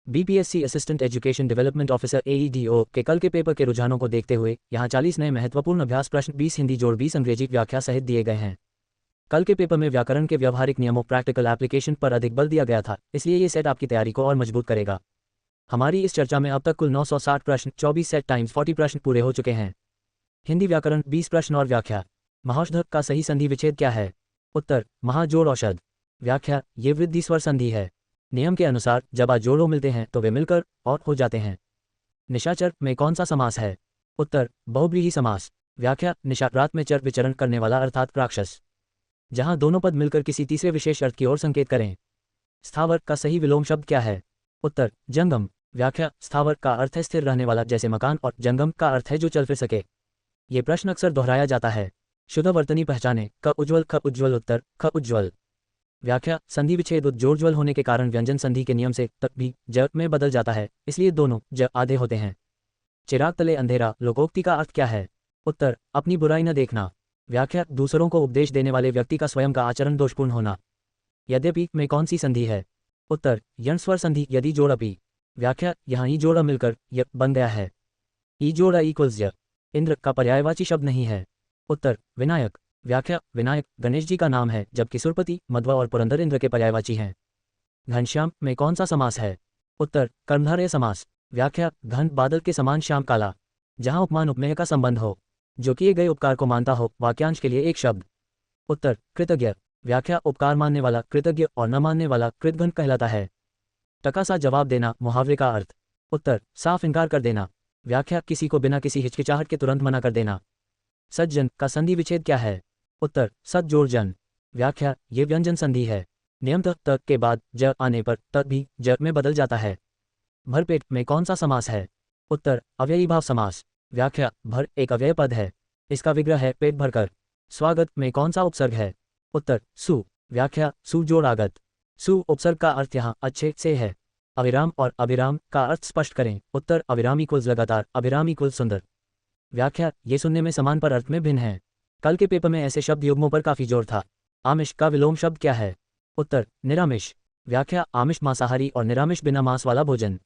BPSC assistant education development officer AEDO के कल के पेपर के रुझानों को देखते हुए यहाँ 40 नए महत्वपूर्ण अभ्यास प्रश्न 20 हिंदी जोड़ 20 अंग्रेजी व्याख्या सहित दिए गए हैं। कल के पेपर में व्याकरण के व्यवहारिक नियमों प्रैक्टिकल एप्लीकेशन पर अधिक बल दिया गया था, इसलिए ये सेट आपकी तैयारी को और मजबूत करेगा। हमारी इस चर्चा में अब तक कुल 960 प्रश्न 24 सेट टाइम्स 40 प्रश्न पूरे हो चुके हैं। हिंदी व्याकरण 20 प्रश्न और व्याख्या। महाौषध का सही संधि विच्छेद क्या है? उत्तर महा जोड़ औषध। व्याख्या ये वृद्धि स्वर संधि है। नियम के अनुसार जब आ जोड़ों मिलते हैं तो वे मिलकर और हो जाते हैं। निशाचर में कौन सा समास है? उत्तर बहुव्रीहि समास। व्याख्या निशा रात में चर विचरण करने वाला अर्थात राक्षस। जहां दोनों पद मिलकर किसी तीसरे विशेष अर्थ की ओर संकेत करें। स्थावर का सही विलोम शब्द क्या है? उत्तर जंगम। व्याख्या स्थावर का अर्थ है स्थिर रहने वाला जैसे मकान और जंगम का अर्थ है जो चल फिर सके। ये प्रश्न अक्सर दोहराया जाता है। शुद्ध वर्तनी पहचाने क उज्ज्वल ख उज्ज्वल उत्तर ख उज्ज्वल। व्याख्या संधि विच्छेद उज्ज्वल होने के कारण व्यंजन संधि के नियम से तक भी ज में बदल जाता है, इसलिए दोनों ज आधे होते हैं। चिराग तले अंधेरा लोकोक्ति का अर्थ क्या है? उत्तर अपनी बुराई न देखना। व्याख्या दूसरों को उपदेश देने वाले व्यक्ति का स्वयं का आचरण दोषपूर्ण होना। यद्यपि में कौन सी संधि है? उत्तर यण स्वर संधि यदि जोड़ अपि। व्याख्या यहाँ ई जोड़ा मिलकर य बन गया है। ई जोड़ा इक्वल्स य। इंद्र का पर्यायवाची शब्द नहीं है। उत्तर विनायक। व्याख्या विनायक गणेश जी का नाम है, जबकि सुरपति मध्वा और पुरंदर इंद्र के पर्यायवाची हैं। घनश्याम में कौन सा समास है? उत्तर कर्मधारय समास। व्याख्या घन बादल के समान श्याम काला। जहां उपमान उपमेय का संबंध हो, जो किए गए उपकार को मानता हो, वाक्यांश के लिए एक शब्द। उत्तर कृतज्ञ। व्याख्या उपकार मानने वाला कृतज्ञ और न मानने वाला कृतघ्न कहलाता है। टका सा जवाब देना मुहावरे का अर्थ। उत्तर साफ इनकार कर देना। व्याख्या किसी को बिना किसी हिचकिचाहट के तुरंत मना कर देना। सज्जन का संधि विच्छेद क्या है? उत्तर सत जोड़ जन। व्याख्या ये व्यंजन संधि है। नियमतः त के बाद ज आने पर त भी ज में बदल जाता है। भरपेट में कौन सा समास है? उत्तर अव्ययी भाव समास। व्याख्या भर एक अव्यय पद है, इसका विग्रह है पेट भरकर। स्वागत में कौन सा उपसर्ग है? उत्तर सु। व्याख्या सु जोड़ आगत। सु उपसर्ग का अर्थ यहाँ अच्छे से है। अविराम और अभिराम का अर्थ स्पष्ट करें। उत्तर अविराम इक्वल्स लगातार, अभिराम इक्वल्स सुंदर। व्याख्या ये सुनने में समान पर अर्थ में भिन्न है। कल के पेपर में ऐसे शब्द युग्मों पर काफी जोर था। आमिष का विलोम शब्द क्या है? उत्तर निरामिष। व्याख्या आमिष मांसाहारी और निरामिष बिना मांस वाला भोजन।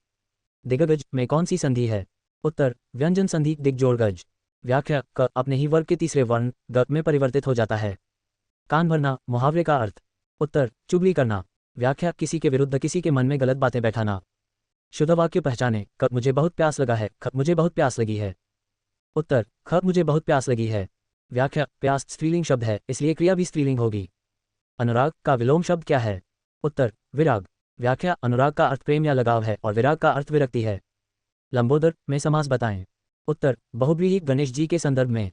दिग्गज में कौन सी संधि है? उत्तर व्यंजन संधि दिग्जोड़गज। व्याख्या क अपने ही वर्ग के तीसरे वर्ण ग में परिवर्तित हो जाता है। कान भरना मुहावरे का अर्थ। उत्तर चुगली करना। व्याख्या किसी के विरुद्ध किसी के मन में गलत बातें बैठाना। शुद्ध वाक्य पहचाने क मुझे बहुत प्यास लगा है ख मुझे बहुत प्यास लगी है। उत्तर ख मुझे बहुत प्यास लगी है। व्याख्या प्यास स्त्रीलिंग शब्द है, इसलिए क्रिया भी स्त्रीलिंग होगी। अनुराग का विलोम शब्द क्या है? उत्तर विराग। व्याख्या अनुराग का अर्थ प्रेम या लगाव है और विराग का अर्थ विरक्ति है। लंबोदर में समास बताएं। उत्तर बहुव्रीहि गणेश जी के संदर्भ में।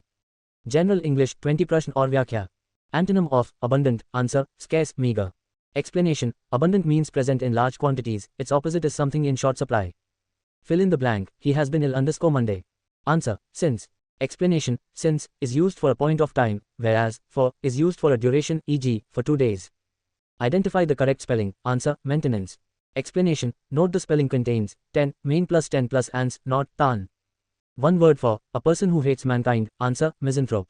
जनरल इंग्लिश 20 प्रश्न और व्याख्या। Antonym of abundant answer scarce meager। Explanation abundant means present in large quantities, its opposite is something in short supply. Fill in the blank, he has been ill _Monday. Answer since। Explanation since is used for a point of time, whereas for is used for a duration, e.g., for 2 days. Identify the correct spelling. Answer maintenance। Explanation note the spelling contains 10 main plus 10 plus ans, not tan. One word for a person who hates mankind. Answer misanthrope।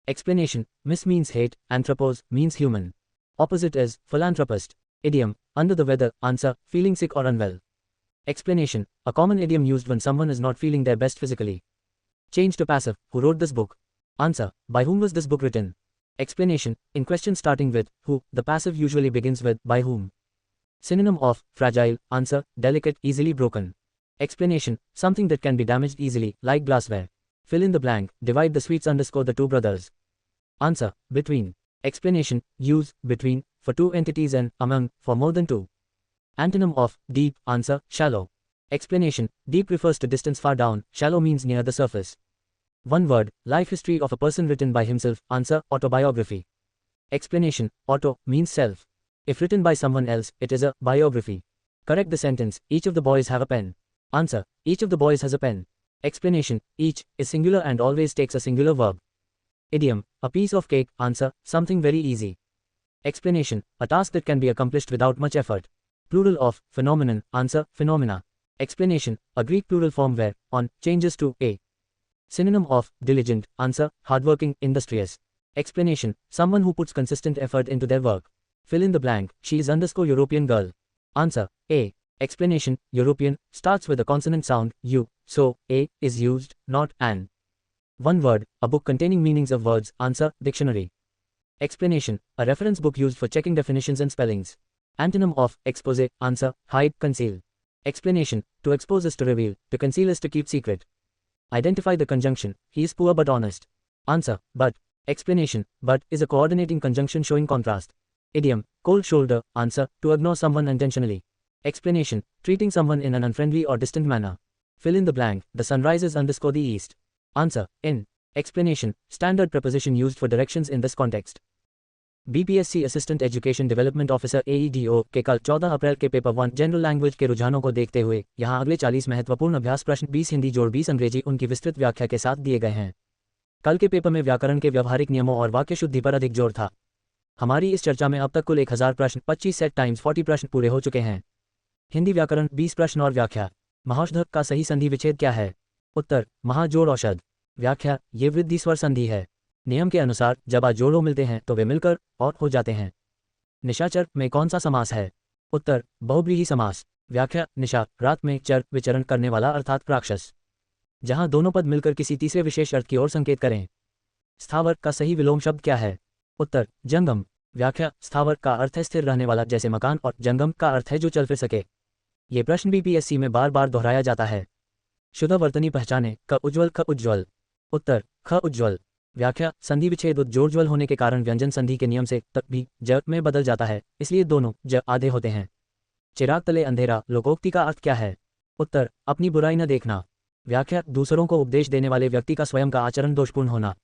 Explanation mis means hate, anthropos means human. Opposite is philanthropist. Idiom under the weather. Answer feeling sick or unwell. Explanation a common idiom used when someone is not feeling their best physically. Change to passive. Who wrote this book? Answer by whom was this book written? Explanation in question starting with who, the passive usually begins with by whom. Synonym of fragile. Answer delicate, easily broken. Explanation something that can be damaged easily, like glassware. Fill in the blank, divide the sweets _ the two brothers. Answer between. Explanation use between for two entities and among for more than two. Antonym of deep. Answer shallow. Explanation deep refers to distance far down, shallow means near the surface. One word life history of a person written by himself. Answer autobiography. Explanation auto means self. If written by someone else, it is a biography. Correct the sentence each of the boys have a pen. Answer each of the boys has a pen. Explanation each is singular and always takes a singular verb. Idiom a piece of cake. Answer something very easy. Explanation a task that can be accomplished without much effort. Plural of phenomenon. Answer phenomena. Explanation a Greek plural form where on changes to a. Synonym of diligent. Answer hardworking, industrious. Explanation someone who puts consistent effort into their work. Fill in the blank she is _ European girl. Answer a. Explanation: European starts with a consonant sound U, so A is used, not an. One word, a book containing meanings of words. Answer: dictionary. Explanation: a reference book used for checking definitions and spellings. Antonym of expose. Answer: hide, conceal. Explanation: to expose is to reveal, to conceal is to keep secret. Identify the conjunction: he is poor but honest. Answer: but. Explanation: but is a coordinating conjunction showing contrast. Idiom: cold shoulder. Answer: to ignore someone intentionally. Explanation: treating someone in an unfriendly or distant manner. Fill in the blank: the sun rises _ the east. Answer: in. Explanation: standard preposition used for directions in this context. BPSC assistant education development officer AEDO के कल 14 अप्रैल के paper 1 general language के रुझानों को देखते हुए यहाँ अगले 40 महत्वपूर्ण अभ्यास प्रश्न 20 हिंदी जोड़ 20 अंग्रेजी उनकी विस्तृत व्याख्या के साथ दिए गए हैं। कल के पेपर में व्याकरण के व्यवहारिक नियमों और वाक्य शुद्धि पर अधिक जोर था। हमारी इस चर्चा में अब तक कुल 1000 प्रश्न 25 सेट टाइम्स 40 प्रश्न पूरे हो चुके हैं। हिंदी व्याकरण 20 प्रश्न और व्याख्या। महाौषध का सही संधि विच्छेद क्या है? उत्तर: महाजोड़ औषध। व्याख्या: ये वृद्धि स्वर संधि है। नियम के अनुसार जब आ जोड़ों मिलते हैं तो वे मिलकर और हो जाते हैं। निशाचर में कौन सा समास है? उत्तर: बहुव्रीहि समास। व्याख्या: निशा रात में, चर विचरण करने वाला अर्थात राक्षस। जहां दोनों पद मिलकर किसी तीसरे विशेष अर्थ की ओर संकेत करें। स्थावर का सही विलोम शब्द क्या है? उत्तर: जंगम। व्याख्या: स्थावर का अर्थ है स्थिर रहने वाला जैसे मकान और जंगम का अर्थ है जो चल फिर सके। ये प्रश्न बीपीएससी में बार बार दोहराया जाता है। शुद्ध वर्तनी पहचाने क उज्ज्वल ख उज्ज्वल। उत्तर: ख उज्ज्वल। व्याख्या: संधि विच्छेद उज्ज्वल होने के कारण व्यंजन संधि के नियम से तक भी ज में बदल जाता है, इसलिए दोनों ज आधे होते हैं। चिराग तले अंधेरा लोकोक्ति का अर्थ क्या है? उत्तर: अपनी बुराई न देखना। व्याख्या: दूसरों को उपदेश देने वाले व्यक्ति का स्वयं का आचरण दोषपूर्ण होना।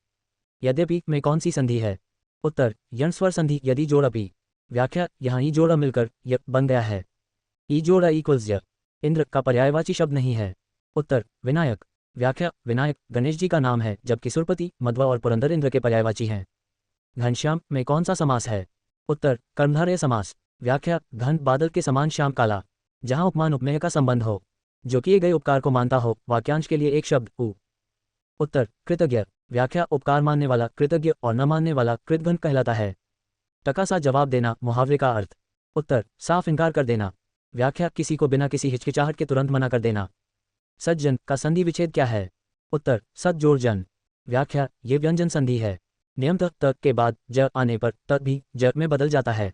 यद्यपि में कौन सी संधि है? उत्तर: यण स्वर संधि यदि जोड़ अपि। व्याख्या: यहाँ ई जोड़ा मिलकर य बन गया है। ई जोड़ा इक्वल्स य। इंद्र का पर्यायवाची शब्द नहीं है। उत्तर: विनायक। व्याख्या: विनायक गणेश जी का नाम है जबकि सुरपति, मध्वा और पुरंदर इंद्र के पर्यायवाची हैं। घनश्याम में कौन सा समास है? उत्तर: कर्मधारय समास। व्याख्या: घन बादल के समान श्याम काला। जहां उपमान उपमेय का संबंध हो, जो किए गए उपकार को मानता हो, वाक्यांश के लिए एक शब्द उ। उत्तर: कृतज्ञ। व्याख्या: उपकार मानने वाला कृतज्ञ और न मानने वाला कृतघ्न कहलाता है। टका सा जवाब देना मुहावरे का अर्थ। उत्तर: साफ इनकार कर देना। व्याख्या: किसी को बिना किसी हिचकिचाहट के तुरंत मना कर देना। सज्जन का संधि विच्छेद क्या है? उत्तर: सत जोड़ जन। व्याख्या: ये व्यंजन संधि है। नियमतः त के बाद ज आने पर त भी ज में बदल जाता है।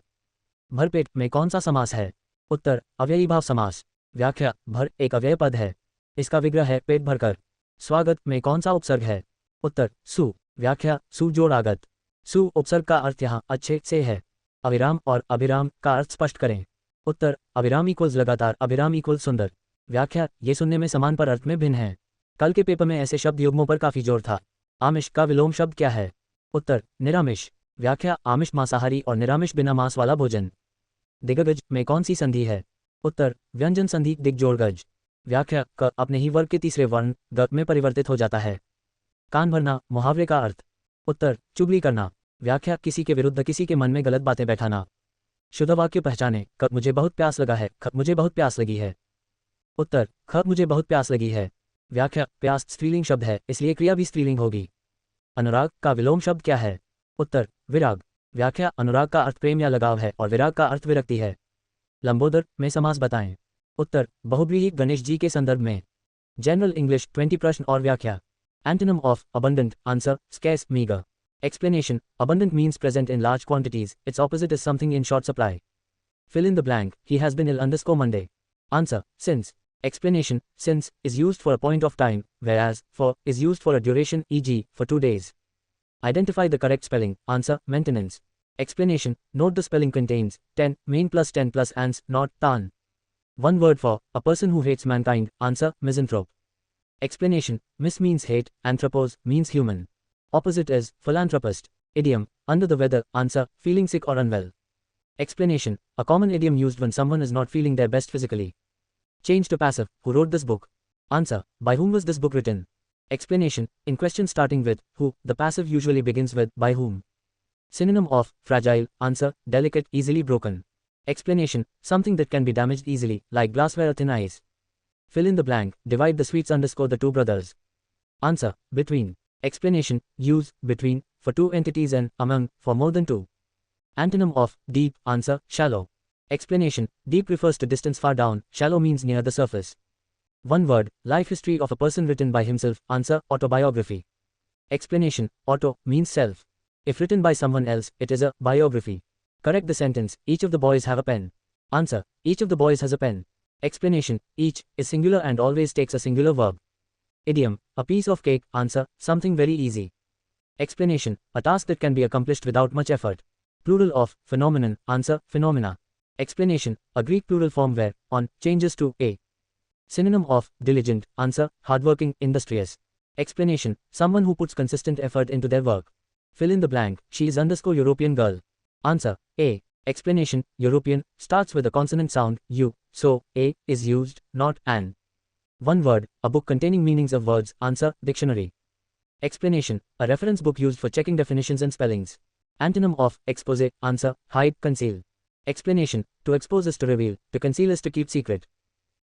भरपेट में कौन सा समास है? उत्तर: अव्ययी भाव समास। व्याख्या: भर एक अव्यय पद है, इसका विग्रह है पेट भरकर। स्वागत में कौन सा उपसर्ग है? उत्तर: सु। व्याख्या: सु जोड़ आगत। सु उपसर्ग का अर्थ यहाँ अच्छे से है। अविराम और अभिराम का अर्थ स्पष्ट करें। उत्तर: अविराम इक्वल्स लगातार, अभिराम इक्वल्स सुंदर। व्याख्या: ये सुनने में समान पर अर्थ में भिन्न है। कल के पेपर में ऐसे शब्द युग्मों पर काफी जोर था। आमिष का विलोम शब्द क्या है? उत्तर: निरामिष। व्याख्या: आमिष मांसाहारी और निरामिष बिना मांस वाला भोजन। दिग्गज में कौन सी संधि है? उत्तर: व्यंजन संधि दिग्जोड़ गज। व्याख्या: क अपने ही वर्ग के तीसरे वर्ण ग में परिवर्तित हो जाता है। कान भरना मुहावरे का अर्थ। उत्तर: चुगली करना। व्याख्या: किसी के विरुद्ध किसी के मन में गलत बातें बैठाना। शुद्ध वाक्य पहचाने क मुझे बहुत प्यास लगा है, ख मुझे बहुत प्यास लगी है। उत्तर: ख मुझे बहुत प्यास लगी है। व्याख्या: प्यास स्त्रीलिंग शब्द है, इसलिए क्रिया भी स्त्रीलिंग होगी। अनुराग का विलोम शब्द क्या है? उत्तर: विराग। व्याख्या: अनुराग का अर्थ प्रेम या लगाव है और विराग का अर्थ विरक्ति है। लंबोदर में समास बताएं। उत्तर: बहुव्रीहि गणेश जी के संदर्भ में। जनरल इंग्लिश 20 प्रश्न और व्याख्या। Antonym of abundant. Answer: scarce, meagre. Explanation: abundant means present in large quantities, its opposite is something in short supply. Fill in the blank: he has been ill _Monday. Answer: since. Explanation: since is used for a point of time, whereas for is used for a duration, e.g., for 2 days. Identify the correct spelling. Answer: maintenance. Explanation: note the spelling contains 10, main plus 10 plus ans, not tan. One word for a person who hates mankind. Answer: misanthrope. Explanation: mis means hate, anthropos means human. Opposite is philanthropist. Idiom: under the weather. Answer: feeling sick or unwell. Explanation: a common idiom used when someone is not feeling their best physically. Change to passive: who wrote this book? Answer: by whom was this book written? Explanation: in question starting with who, the passive usually begins with by whom. Synonym of fragile. Answer: delicate, easily broken. Explanation: something that can be damaged easily, like glassware or thin ice. Fill in the blank: divide the sweets _ the two brothers. Answer: between. Explanation: use between for two entities and among for more than two. Antonym of deep. Answer: shallow. Explanation: deep refers to distance far down, shallow means near the surface. One word: life history of a person written by himself. Answer: autobiography. Explanation: auto means self. If written by someone else, it is a biography. Correct the sentence: each of the boys have a pen. Answer: each of the boys has a pen. Explanation: each is singular and always takes a singular verb. Idiom: a piece of cake. Answer: something very easy. Explanation: a task that can be accomplished without much effort. Plural of phenomenon. Answer: phenomena. Explanation: a Greek plural form where on changes to a. Synonym of diligent. Answer: hardworking, industrious. Explanation: someone who puts consistent effort into their work. Fill in the blank: she is _ European girl. Answer: A. Explanation: European starts with a consonant sound U, so A is used, not an. One word: a book containing meanings of words. Answer: dictionary. Explanation: a reference book used for checking definitions and spellings. Antonym of expose. Answer: hide, conceal. Explanation: to expose is to reveal, to conceal is to keep secret.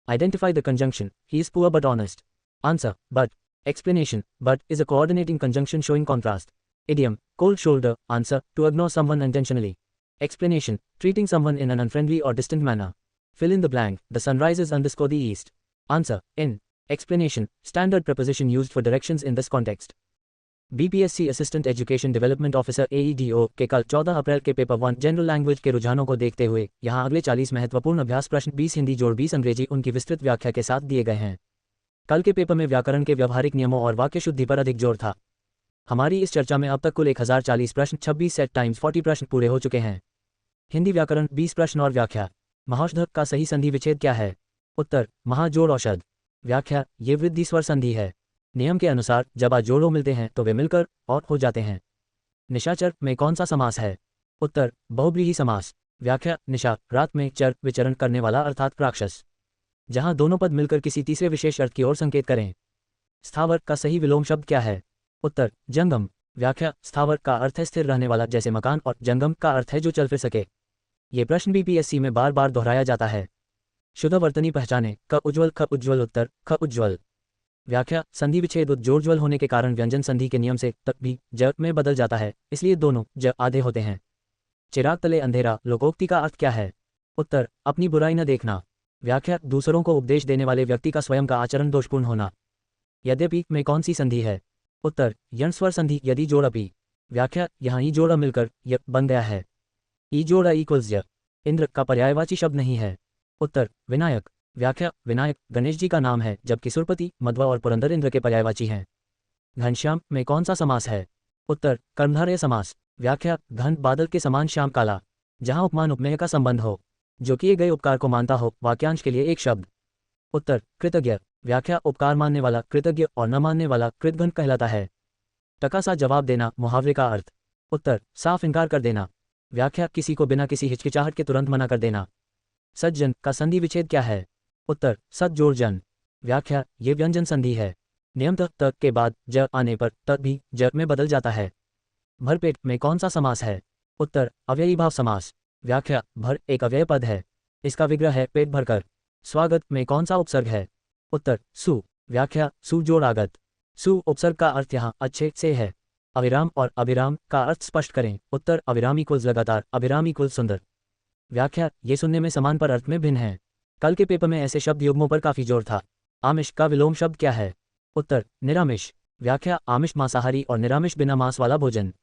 Identify the conjunction: he is poor but honest. Answer: but. Explanation: but is a coordinating conjunction showing contrast. Idiom: cold shoulder. Answer: to ignore someone intentionally. Explanation: treating someone in an unfriendly or distant manner. Fill in the blank: the sun rises _ the east. Answer: in. Explanation: standard preposition used for directions in this context. BPSC assistant education development officer AEDO के कल 14 अप्रैल के paper 1 general language के रुझानों को देखते हुए यहां अगले 40 महत्वपूर्ण अभ्यास प्रश्न 20 हिंदी जोड़ 20 अंग्रेजी उनकी विस्तृत व्याख्या के साथ दिए गए हैं। कल के पेपर में व्याकरण के व्यवहारिक नियमों और वाक्य शुद्धि पर अधिक जोर था। हमारी इस चर्चा में अब तक कुल 1040 प्रश्न 26 सेट टाइम्स 40 प्रश्न पूरे हो चुके हैं। हिंदी व्याकरण 20 प्रश्न और व्याख्या। महाौषध का सही संधि विच्छेद क्या है? उत्तर: महाजोड़ औषध। व्याख्या: ये वृद्धि स्वर संधि है। नियम के अनुसार जब आ जोड़ों मिलते हैं तो वे मिलकर और हो जाते हैं। निशाचर में कौन सा समास है? उत्तर: बहुव्रीहि समास। व्याख्या: निशा रात में, चर विचरण करने वाला अर्थात राक्षस। जहां दोनों पद मिलकर किसी तीसरे विशेष अर्थ की ओर संकेत करें। स्थावर का सही विलोम शब्द क्या है? उत्तर: जंगम। व्याख्या: स्थावर का अर्थ है स्थिर रहने वाला जैसे मकान और जंगम का अर्थ है जो चल फिर सके। ये प्रश्न बीपीएससी में बार बार दोहराया जाता है। शुद्ध वर्तनी पहचाने: क उज्ज्वल, ख उज्ज्वल। उत्तर: ख उज्ज्वल। व्याख्या: संधि विच्छेद जोड़ होने के कारण व्यंजन संधि के नियम से तक भी ज में बदल जाता है, इसलिए दोनों ज आधे होते हैं। चिराग तले अंधेरा लोकोक्ति का अर्थ क्या है? उत्तर: अपनी बुराई न देखना। व्याख्या: दूसरों को उपदेश देने वाले व्यक्ति का स्वयं का आचरण दोषपूर्ण होना। यद्यपि में कौन सी संधि है? उत्तर: यण स्वर संधि यदि जोड़ अपि। व्याख्या: यहाँ ई जोड़ा मिलकर य बन गया है। ई जोड़ा इक्वल्स य। इंद्र का पर्यायवाची शब्द नहीं है। उत्तर: विनायक। व्याख्या: विनायक गणेश जी का नाम है जबकि सुरपति, मध्वा और पुरंदर इंद्र के पर्यायवाची हैं। घनश्याम में कौन सा समास है? उत्तर: कर्मधारय समास। व्याख्या: घन बादल के समान श्याम काला। जहां उपमान उपमेय का संबंध हो, जो किए गए उपकार को मानता हो, वाक्यांश के लिए एक शब्द। उत्तर: कृतज्ञ। व्याख्या: उपकार मानने वाला कृतज्ञ और न मानने वाला कृतघ्न कहलाता है। टका सा जवाब देना मुहावरे का अर्थ। उत्तर: साफ इनकार कर देना। व्याख्या: किसी को बिना किसी हिचकिचाहट के तुरंत मना कर देना। सज्जन का संधि विच्छेद क्या है? उत्तर: सत जोड़ जन। व्याख्या: ये व्यंजन संधि है। नियमतः त के बाद ज आने पर त भी ज में बदल जाता है। भरपेट में कौन सा समास है? उत्तर: अव्ययी भाव समास। व्याख्या: भर एक अव्यय पद है, इसका विग्रह है पेट भरकर। स्वागत में कौन सा उपसर्ग है? उत्तर: सु। व्याख्या: सु जोड़ आगत। सु उपसर्ग का अर्थ यहाँ अच्छे से है। अविराम और अभिराम का अर्थ स्पष्ट करें। उत्तर: अविराम इक्वल्स लगातार, अभिराम इक्वल्स सुंदर। व्याख्या: ये सुनने में समान पर अर्थ में भिन्न है। कल के पेपर में ऐसे शब्द युग्मों पर काफी जोर था। आमिष का विलोम शब्द क्या है? उत्तर: निरामिष। व्याख्या: आमिष मांसाहारी और निरामिष बिना मांस वाला भोजन।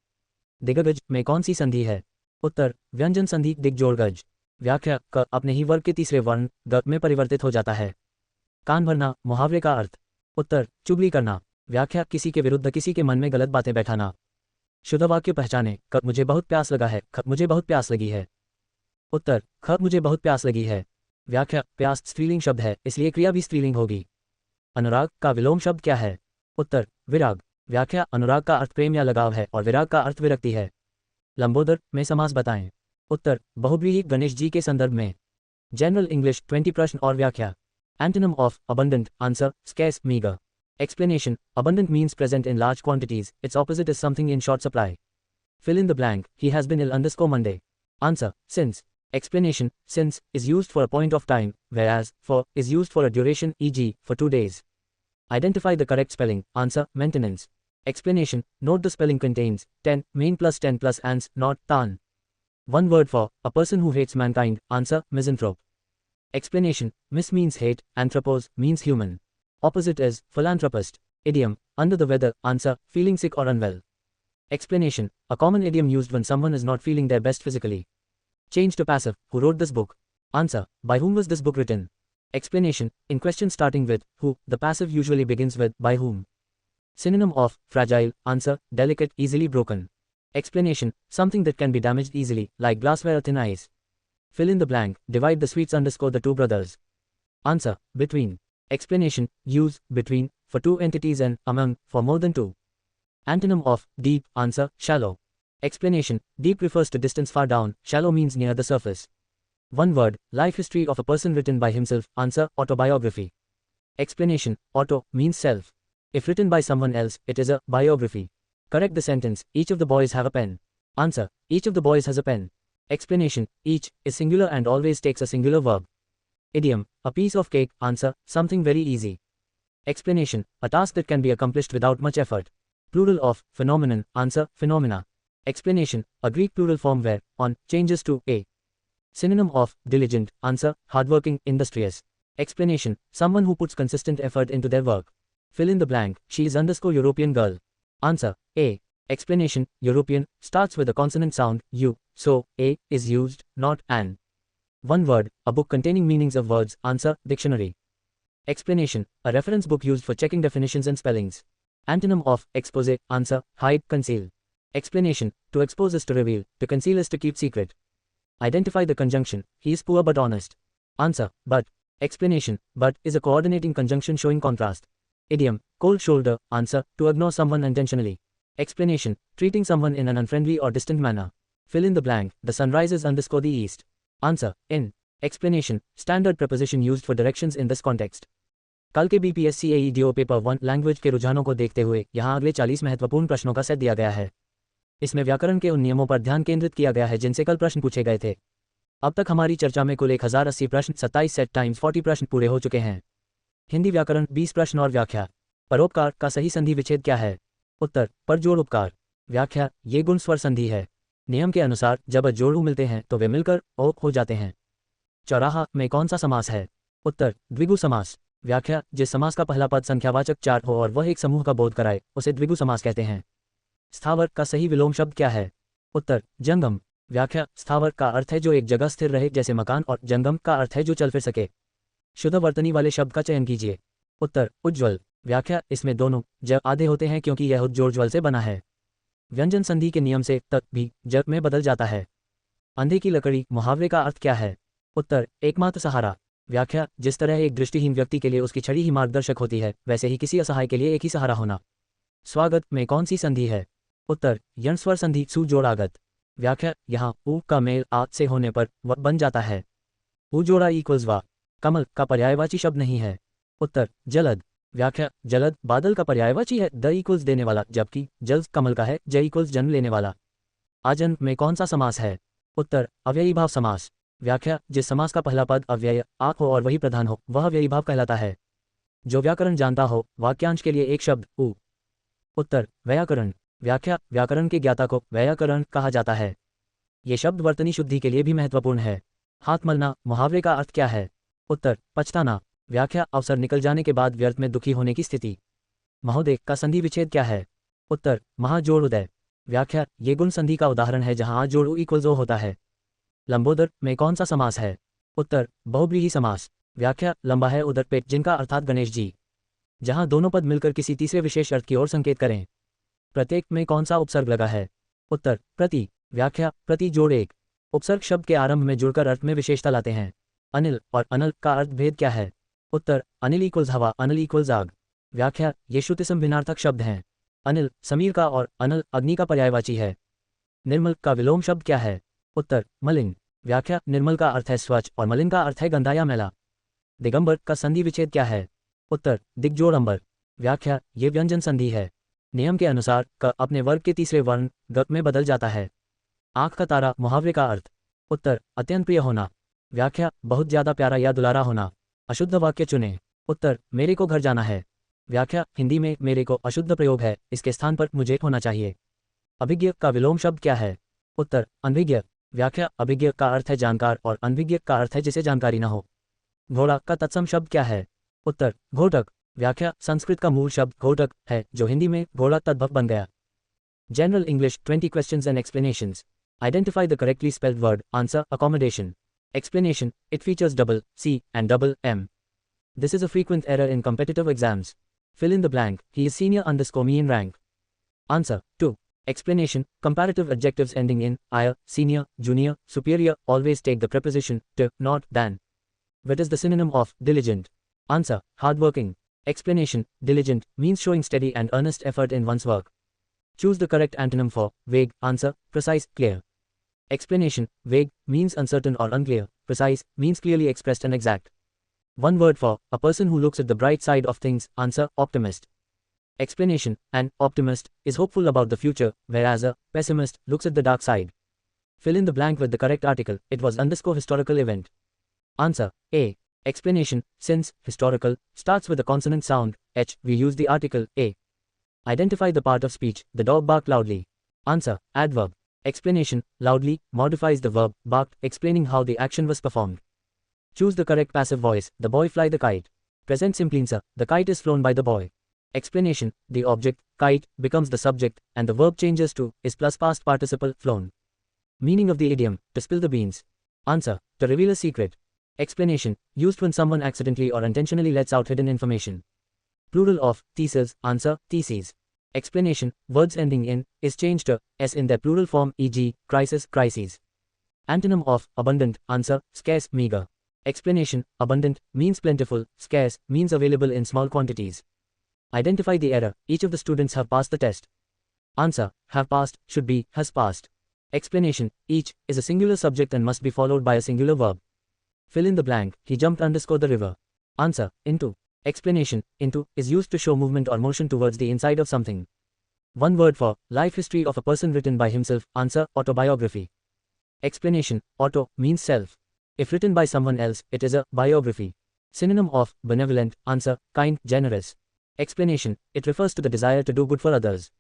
दिग्गज में कौन सी संधि है? उत्तर: व्यंजन संधि दिग्जोड़ गज। व्याख्या: क अपने ही वर्ग के तीसरे वर्ण ग में परिवर्तित हो जाता है। कान भरना मुहावरे का अर्थ। उत्तर: चुगली करना। व्याख्या: किसी के विरुद्ध किसी के मन में गलत बातें बैठाना। शुद्ध वाक्य पहचाने: क मुझे बहुत प्यास लगा है, ख मुझे बहुत प्यास लगी है। उत्तर: ख मुझे बहुत प्यास लगी है। व्याख्या: प्यास स्त्रीलिंग शब्द है, इसलिए क्रिया भी स्त्रीलिंग होगी। अनुराग का विलोम शब्द क्या है? उत्तर: विराग। व्याख्या: अनुराग का अर्थ प्रेम या लगाव है और विराग का अर्थ विरक्ति है। लंबोदर में समास बताएं। उत्तर: बहुव्रीहि गणेश जी के संदर्भ में। जनरल इंग्लिश 20 प्रश्न और व्याख्या। Antonym of abundant, answer, scarce, meager. Explanation: abundant means present in large quantities, its opposite is something in short supply. Fill in the blank: he has been ill Monday. Answer: since. Explanation: since is used for a point of time, whereas for is used for a duration, e.g., for 2 days. Identify the correct spelling. Answer: maintenance. Explanation: note the spelling contains 10 main plus 10 plus ans, not tan. One word for a person who hates mankind. Answer, misanthrope. Explanation: mis means hate, anthropos means human. Opposite is philanthropist. Idiom: under the weather. Answer, feeling sick or unwell. Explanation: a common idiom used when someone is not feeling their best physically. Change to passive: who wrote this book? Answer, by whom was this book written? Explanation: in question starting with who, the passive usually begins with by whom. Synonym of fragile. Answer, delicate, easily broken. Explanation: something that can be damaged easily, like glassware or thin ice. Fill in the blank, divide the sweets _ the two brothers. Answer, between. Explanation: use, between, for two entities and among, for more than two. Antonym of deep. Answer, shallow. Explanation: deep refers to distance far down, shallow means near the surface. One word, life history of a person written by himself. Answer, autobiography. Explanation: auto means self. If written by someone else, it is a biography. Correct the sentence, each of the boys have a pen. Answer, each of the boys has a pen. Explanation: each is singular and always takes a singular verb. Idiom: a piece of cake. Answer, something very easy. Explanation: a task that can be accomplished without much effort. Plural of phenomenon. Answer, phenomena. Explanation: a Greek plural form where on changes to a. Synonym of diligent. Answer, hardworking, industrious. Explanation: someone who puts consistent effort into their work. Fill in the blank, she is _ European girl. Answer, A. Explanation: European starts with a consonant sound, U, so A is used, not an. One word, a book containing meanings of words. Answer, dictionary. Explanation: a reference book used for checking definitions and spellings. Antonym of expose. Answer, hide, conceal. Explanation: to expose is to reveal, to conceal is to keep secret. Identify the conjunction, he is poor but honest. Answer, but. Explanation: but is a coordinating conjunction showing contrast. Idiom: cold shoulder. Answer, to ignore someone intentionally. Explanation: treating someone in an unfriendly or distant manner. Fill in the blank, the sun rises _ the east. Answer, in. Explanation: standard preposition used for directions in this context. कल के BPSC AEDO paper 1 language के रुझानों को देखते हुए यहाँ अगले 40 महत्वपूर्ण प्रश्नों का सेट दिया गया है। इसमें व्याकरण के उन नियमों पर ध्यान केंद्रित किया गया है जिनसे कल प्रश्न पूछे गए थे। अब तक हमारी चर्चा में कुल 1080 प्रश्न 27 सेट टाइम्स 40 प्रश्न पूरे हो चुके हैं। हिंदी व्याकरण 20 प्रश्न और व्याख्या। परोपकार का सही संधि विच्छेद क्या है? उत्तर, पर जोड़ उपकार। व्याख्या, ये गुण स्वर संधि है। नियम के अनुसार जब जोड़ू मिलते हैं तो वे मिलकर औप हो जाते हैं। चौराहा में कौन सा समास है? उत्तर, द्विगु समास। व्याख्या, जिस समास का पहला पद संख्यावाचक 4 हो और वह एक समूह का बोध कराए उसे द्विगु समास कहते हैं। स्थावर का सही विलोम शब्द क्या है? उत्तर, जंगम। व्याख्या, स्थावर का अर्थ है जो एक जगह स्थिर रहे जैसे मकान और जंगम का अर्थ है जो चल फिर सके। शुद्ध वर्तनी वाले शब्द का चयन कीजिए। उत्तर, उज्ज्वल। व्याख्या, इसमें दोनों ज आधे होते हैं क्योंकि यह उज्ज्वल से बना है। व्यंजन संधि के नियम से तक भी ज में बदल जाता है। अंधे की लकड़ी मुहावरे का अर्थ क्या है? उत्तर, एकमात्र सहारा। व्याख्या, जिस तरह एक दृष्टिहीन व्यक्ति के लिए उसकी छड़ी ही मार्गदर्शक होती है वैसे ही किसी असहाय के लिए एक ही सहारा होना। स्वागत में कौन सी संधि है? उत्तर, यण स्वर संधि सु जोड़ आगत। व्याख्या, यहाँ उ का मेल आ से होने पर व बन जाता है। उ जोड़ा इक्वल्स वा। कमल का पर्यायवाची शब्द नहीं है। उत्तर, जलद। व्याख्या, जलद बादल का पर्यायवाची है द इक्वल्स देने वाला जबकि जल कमल का है ज इक्वल्स जन्म लेने वाला। आजन्म में कौन सा समास है? उत्तर, अव्ययी भाव समास। व्याख्या, जिस समास का पहला पद अव्यय आक हो और वही प्रधान हो वह अव्ययी भाव कहलाता है। जो व्याकरण जानता हो वाक्यांश के लिए एक शब्द उ। उत्तर, व्याकरण। व्याख्या, व्याकरण के ज्ञाता को व्याकरण कहा जाता है। ये शब्द वर्तनी शुद्धि के लिए भी महत्वपूर्ण है। हाथ मलना मुहावरे का अर्थ क्या है? उत्तर, पछताना। व्याख्या, अवसर निकल जाने के बाद व्यर्थ में दुखी होने की स्थिति। महोदय का संधि विच्छेद क्या है? उत्तर, महाजोड़ उदय। व्याख्या, ये गुण संधि का उदाहरण है जहां आ जोड़ उ इक्वल्स ओ होता है। लंबोदर में कौन सा समास है? उत्तर, बहुव्रीहि समास। व्याख्या, लंबा है उदर पेट जिनका अर्थात गणेश जी। जहां दोनों पद मिलकर किसी तीसरे विशेष अर्थ की ओर संकेत करें। प्रत्येक में कौन सा उपसर्ग लगा है? उत्तर, प्रति। व्याख्या, प्रति जोड़ एक। उपसर्ग शब्द के आरंभ में जुड़कर अर्थ में विशेषता लाते हैं। अनिल और अनल का अर्थ भेद क्या है? उत्तर, अनिल इक्वल्स हवा अनल इक्वल्स आग। व्याख्या, ये श्रुतिसम भिन्नार्थक शब्द हैं। अनिल समीर का और अनल अग्नि का पर्यायवाची है। निर्मल का विलोम शब्द क्या है? उत्तर, मलिन। व्याख्या, निर्मल का अर्थ है स्वच्छ और मलिन का अर्थ है गंदा या मैला। दिगंबर का संधि विच्छेद क्या है? उत्तर, दिग्जोड़ अंबर। व्याख्या, ये व्यंजन संधि है। नियम के अनुसार क अपने वर्ग के तीसरे वर्ण ग में बदल जाता है। आंख का तारा मुहावरे का अर्थ? उत्तर, अत्यंत प्रिय होना। व्याख्या, बहुत ज्यादा प्यारा या दुलारा होना। अशुद्ध वाक्य चुनें। उत्तर, मेरे को घर जाना है। व्याख्या, हिंदी में मेरे को अशुद्ध प्रयोग है, इसके स्थान पर मुझे होना चाहिए। अभिज्ञ का विलोम शब्द क्या है? उत्तर, अनभिज्ञ। व्याख्या अभिज्ञ का अर्थ है जानकार और अनभिज्ञ का अर्थ है जिसे जानकारी न हो। घोड़ा का तत्सम शब्द क्या है? उत्तर घोटक। व्याख्या संस्कृत का मूल शब्द घोटक है जो हिंदी में घोड़ा तद्भव बन गया। General English 20 questions and explanations. Identify the correctly spelled word. Answer accommodation. Explanation it features double C and double M. This is a frequent error in competitive exams. Fill in the blank. He is senior _ me in rank. Answer 2. Explanation comparative adjectives ending in -ire, senior, junior, superior always take the preposition to, not than. What is the synonym of diligent? Answer hardworking. Explanation diligent means showing steady and earnest effort in one's work. Choose the correct antonym for vague. Answer precise, clear. Explanation vague means uncertain or unclear. Precise means clearly expressed and exact. One word for a person who looks at the bright side of things. Answer optimist. Explanation an optimist is hopeful about the future, whereas a pessimist looks at the dark side. Fill in the blank with the correct article. It was _ historical event. Answer A. Explanation since historical starts with a consonant sound H, we use the article A. Identify the part of speech. The dog barked loudly. Answer adverb. Explanation loudly modifies the verb barked, explaining how the action was performed. Choose the correct passive voice. The boy fly the kite. Present simple answer. The kite is flown by the boy. Explanation the object kite becomes the subject and the verb changes to is plus past participle flown. Meaning of the idiom to spill the beans. Answer to reveal a secret. Explanation used when someone accidentally or intentionally lets out hidden information. Plural of theses. Answer theses. Explanation words ending in is changed to s in their plural form, e.g. crisis, crises. Antonym of abundant. Answer scarce, meager. Explanation abundant means plentiful, scarce means available in small quantities. Identify the error. Each of the students have passed the test. Answer have passed should be has passed. Explanation each is a singular subject and must be followed by a singular verb. Fill in the blank. He jumped _ the river. Answer into. Explanation into is used to show movement or motion towards the inside of something. One word for life history of a person written by himself. Answer autobiography. Explanation auto means self. If written by someone else, it is a biography. Synonym of benevolent. Answer kind, generous. Explanation it refers to the desire to do good for others.